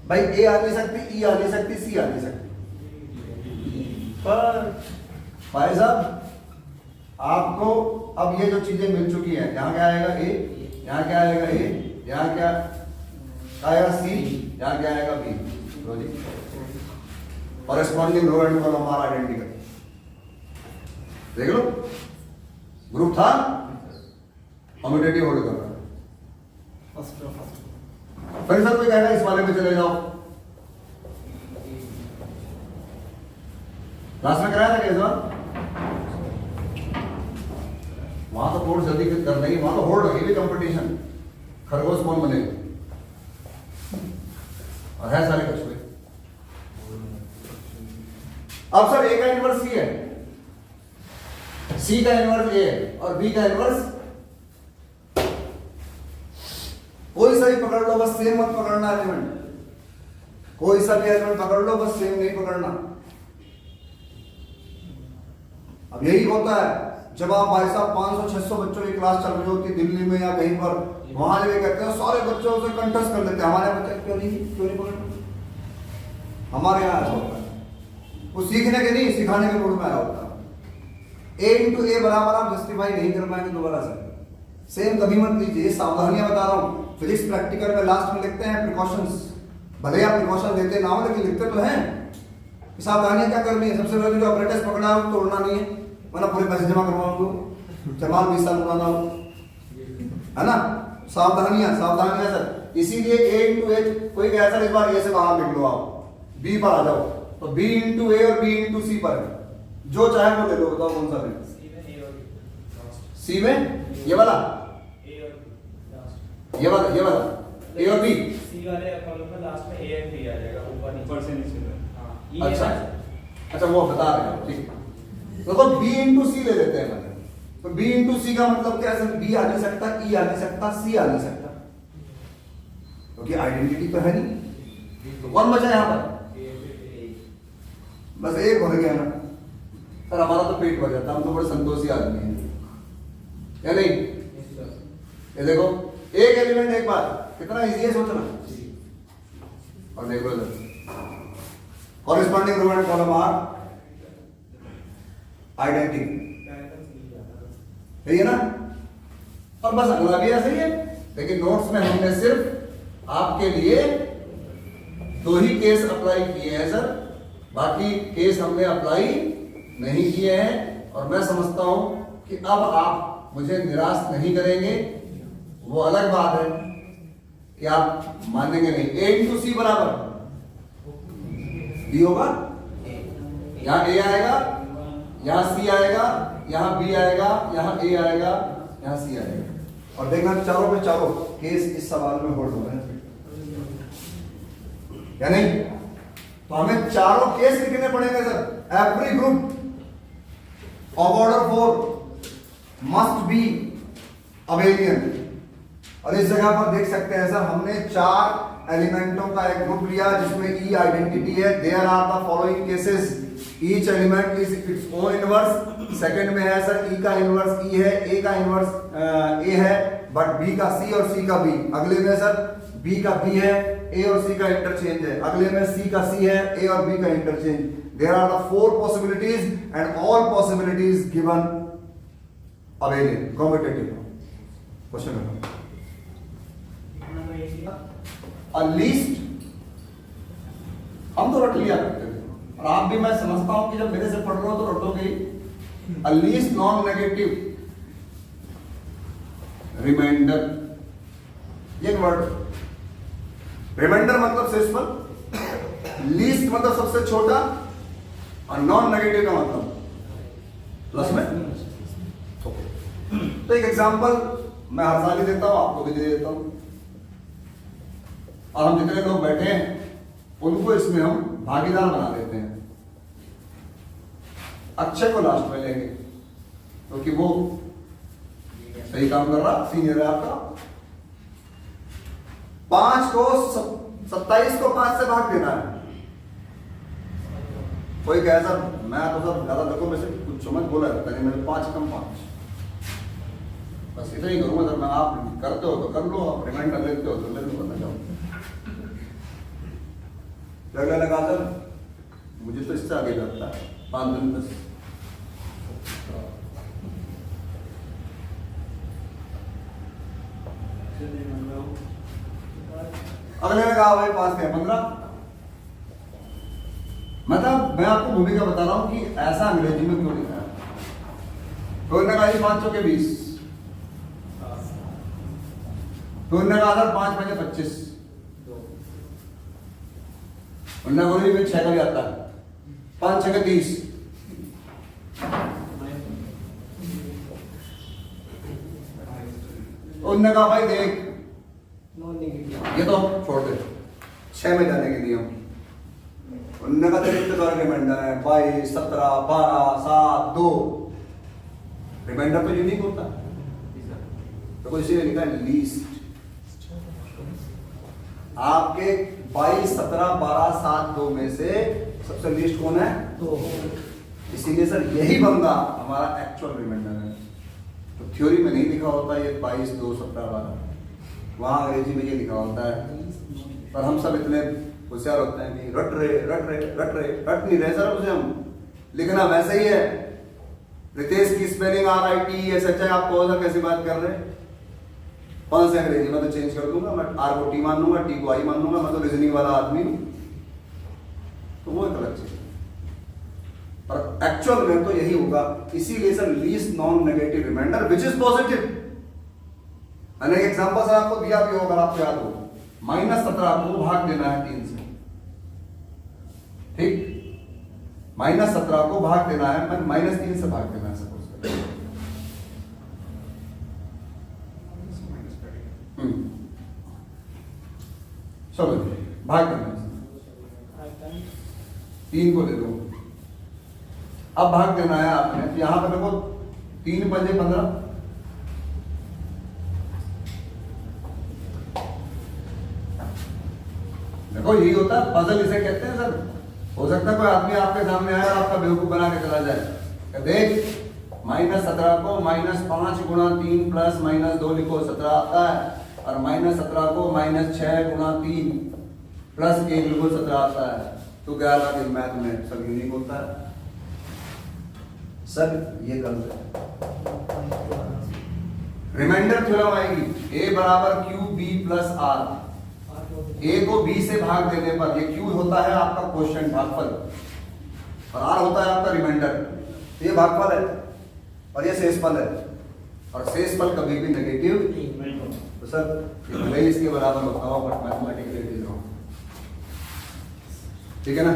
भाई? ए आ नहीं सकती, ई आ नहीं सकती, सी आ नहीं सकती, पर भाई साहब आपको अब ये जो चीजें मिल चुकी हैं, यहां क्या आएगा? ए, यहां क्या आएगा? ए, यहां क्या आएगा? सी, यहां क्या आएगा? बी। लो जी, कॉरेस्पॉन्डिंग रो एंड कॉलम हमारा आइडेंटिकल, देख लो, ग्रुप था कम्यूटेटिव होल्ड कर रहा है। फिर सर कोई कहेगा इस वाले पे चले जाओ, क्लास में कराया था क्या इस बार? वहां तो कोर्स जल्दी करना ही, वहां तो होल्ड होगी भी कंपटीशन, खरगोश कौन बनेगा, और है सारे कछुए। अब सर ए का इनवर्स सी है, सी का इनवर्स ए है और बी का इनवर्स, कोई सा भी पकड़ लो, बस सेम मत पकड़ना एलिमेंट, कोई सा भी एलिमेंट पकड़ लो, बस सेम नहीं पकड़ना। अब यही होता है जब आप भाई साहब 500-600 बच्चों की क्लास चल रही होती है दिल्ली में या कहीं पर, वहां ये कहते हैं सारे बच्चों से कंटेस्ट कर लेते हैं, हमारे बच्चे क्यों नहीं पकड़ते? हमारे यहाँ ऐसा होता है, वो सीखने के नहीं सिखाने के मूड में आया होता है। ए इंटू ए बराबर आप जस्टिफाई नहीं कर पाएंगे दोबारा से, सेम कभी मत लीजिए, सावधानियां बता रहा हूँ। फिजिक्स प्रैक्टिकल में लास्ट में लिखते हैं प्रिकॉशंस, भले आप प्रिकॉशन देते ना हो लेकिन लिखते तो हैं, सावधानियां क्या करनी है। सबसे पहले जो अपरेटस पकड़ा है तोड़ना नहीं है, वरना पूरे पैसे जमा करवाऊंगा, जमा 20 साल पुराना हो, है ना। सावधानियां सर, इसीलिए ए इंटू ए, कोई कहे सर इस बार ए से बाहर निकलो, आप बी पर आ जाओ, तो बी इंटू ए और बी इंटू सी पर है, जो चाहे वो ले लो, बताओ कौन सा है? सी में ये वाला, ये वाला ए और बी, सी वाले कॉलम में लास्ट में ए एंड बी आ जाएगा, ऊपर से नीचे में। हां अच्छा वो बता रहे हैं, ठीक है। तो बी इंटू सी ले लेते हैं मतलब, तो बी इंटू सी का मतलब क्या है? बी आ नहीं सकता, ई आ नहीं सकता, सी आ नहीं सकता, क्योंकि आइडेंटिटी तो है नहीं। तो कौन बचा यहां पर? बस एक हो गया ना सर, हमारा तो पेट भर जाता, हम तो बड़े संतोषी आदमी हैं, या नहीं? ये देखो एक एलिमेंट एक बार, कितना इजी है सोचना। और देखो इधर corresponding row and column are identity, सही है ना। और बस अगला भी ऐसा ही है, लेकिन नोट्स में हमने सिर्फ आपके लिए 2 ही केस अप्लाई किए हैं सर, बाकी केस हमने अप्लाई नहीं किए हैं। और मैं समझता हूं कि अब आप मुझे निराश नहीं करेंगे, वो अलग बात है कि आप मानेंगे नहीं। ए इंटू सी बराबर बी होगा, यहां ए आएगा, यहां सी आएगा, यहां बी आएगा, यहां ए आएगा, यहां सी आएगा। और देखना चारों पे चारों केस इस सवाल में होल्ड हो रहे हैं, या नहीं? तो हमें चारों केस लिखने पड़ेंगे sir. Every group of order 4 must be abelian. और इस जगह पर देख सकते हैं सर, हमने 4 एलिमेंटों का एक ग्रुप लिया जिसमें ई आइडेंटिटी है। There are the following cases, each element is its own inverse. Second में है सर ई का इनवर्स ई है, ए का इनवर्स ए है, बट बी का सी और सी का बी। अगले में सर बी का बी है, ए और सी का इंटरचेंज है। अगले में सी का सी है, ए और बी का interchange. There are the 4 possibilities and all possibilities given abelian competitive. Question number least हम तो रट लिया करते थे, और आप भी, मैं समझता हूं कि जब मेरे से पढ़ रहे हो तो रटोगे ही। लीस्ट नॉन नेगेटिव रिमाइंडर, ये वर्ड रिमाइंडर मतलब शेषफल, लीस्ट मतलब सबसे छोटा, और नॉन नेगेटिव का मतलब प्लस में। तो एक एग्जांपल मैं हर साल ही देता हूं, आपको भी दे देता हूं, और हम जितने लोग बैठे हैं उनको इसमें हम भागीदार बना देते हैं। अक्षय को लास्ट में लेंगे क्योंकि वो सही काम कर रहा, सीनियर है आपका। 5 को 27 को 5 से भाग देना है। कोई कहे सर मैं तो सर ज्यादा देखो में से कुछ मत बोला रहता नहीं, मेरे 5 कम 5, बस इतना ही करूंगा सर मैं। आप करते हो तो कर लो, आप रिमाइंडर लेते हो तो ले लो, करना चाहो। लगने लगा सर मुझे तो इससे आगे लगता है 5 दिन बस। अगले ने कहा भाई 5 के 15। मतलब मैं आपको भूमिका बता रहा हूं कि ऐसा अंग्रेजी में क्यों लिखा है। तो इन्होंने कहा 5 चौके 20, तो इन्होंने कहा सर 5 5 25, उन्होंने बोली भी 6 का भी आता है, 5 6 के 30। उन्होंने कहा भाई देख ये तो छोड़ दे, 6 में जाने के लिए हम। उन्होंने कहा तेरे इंतजार रिमाइंडर है 22 17 12 7 2। रिमाइंडर तो यूनिक होता है, तो इसीलिए लिखा है लीस्ट। आपके 22 17 12 7 2 में से सबसे लीस्ट कौन है? 2। इसीलिए सर यही बंदा हमारा एक्चुअल रिमाइंडर है। तो थ्योरी में नहीं लिखा होता ये 22 2 17 12, वहां अंग्रेजी में ये लिखा होता है। पर हम सब इतने होशियार होते हैं कि रट नहीं रहे सर। उसे हम लिखना वैसे ही है। रितेश की स्पेलिंग RITESH, आप कौन सा कैसी बात कर रहे हैं? कौन से अंग्रेजी में तो चेंज कर दूंगा, मैं R को T मान लूंगा, T को I मान लूंगा, मैं तो रीजनिंग वाला आदमी हूं। तो वो एक अलग चीज है, पर एक्चुअल में तो यही होगा। इसीलिए sir least non negative remainder which is positive. मैंने एक एग्जांपल सर आपको दिया भी होगा, आपको याद हो, -17 को भाग देना है 3 से, ठीक? -17 को भाग देना है, -3 से भाग देना है सपोज करें। चलो भाग करना है, 3 को ले लो। अब भाग देना है आपने, तो यहां पर देखो 3 पंजे 15, देखो यही होता है पजल, इसे कहते हैं सर। हो सकता है कोई आदमी आपके सामने आया और आपका बेवकूफ बना के चला जाए। देख -17 को -5 गुणा 3 प्लस -2 लिखो, 17 आता है। और -17 को -6 गुणा 3 प्लस 1 लिखो, 17 आता है। तो क्या लगा मैथ में सब यूनिक होता है सर, ये गलत है। रिमाइंडर थ्योरम आएगी, A बराबर QB प्लस R। A को B से भाग देने पर, ये Q होता है आपका क्वोशिएंट भागफल, और R होता है आपका रिमाइंडर। ये भागफल है और ये शेषफल है, और शेषफल कभी भी नेगेटिव नहीं। तो सर भले ही इसके बराबर होता हो, but mathematically it is wrong, ठीक है ना?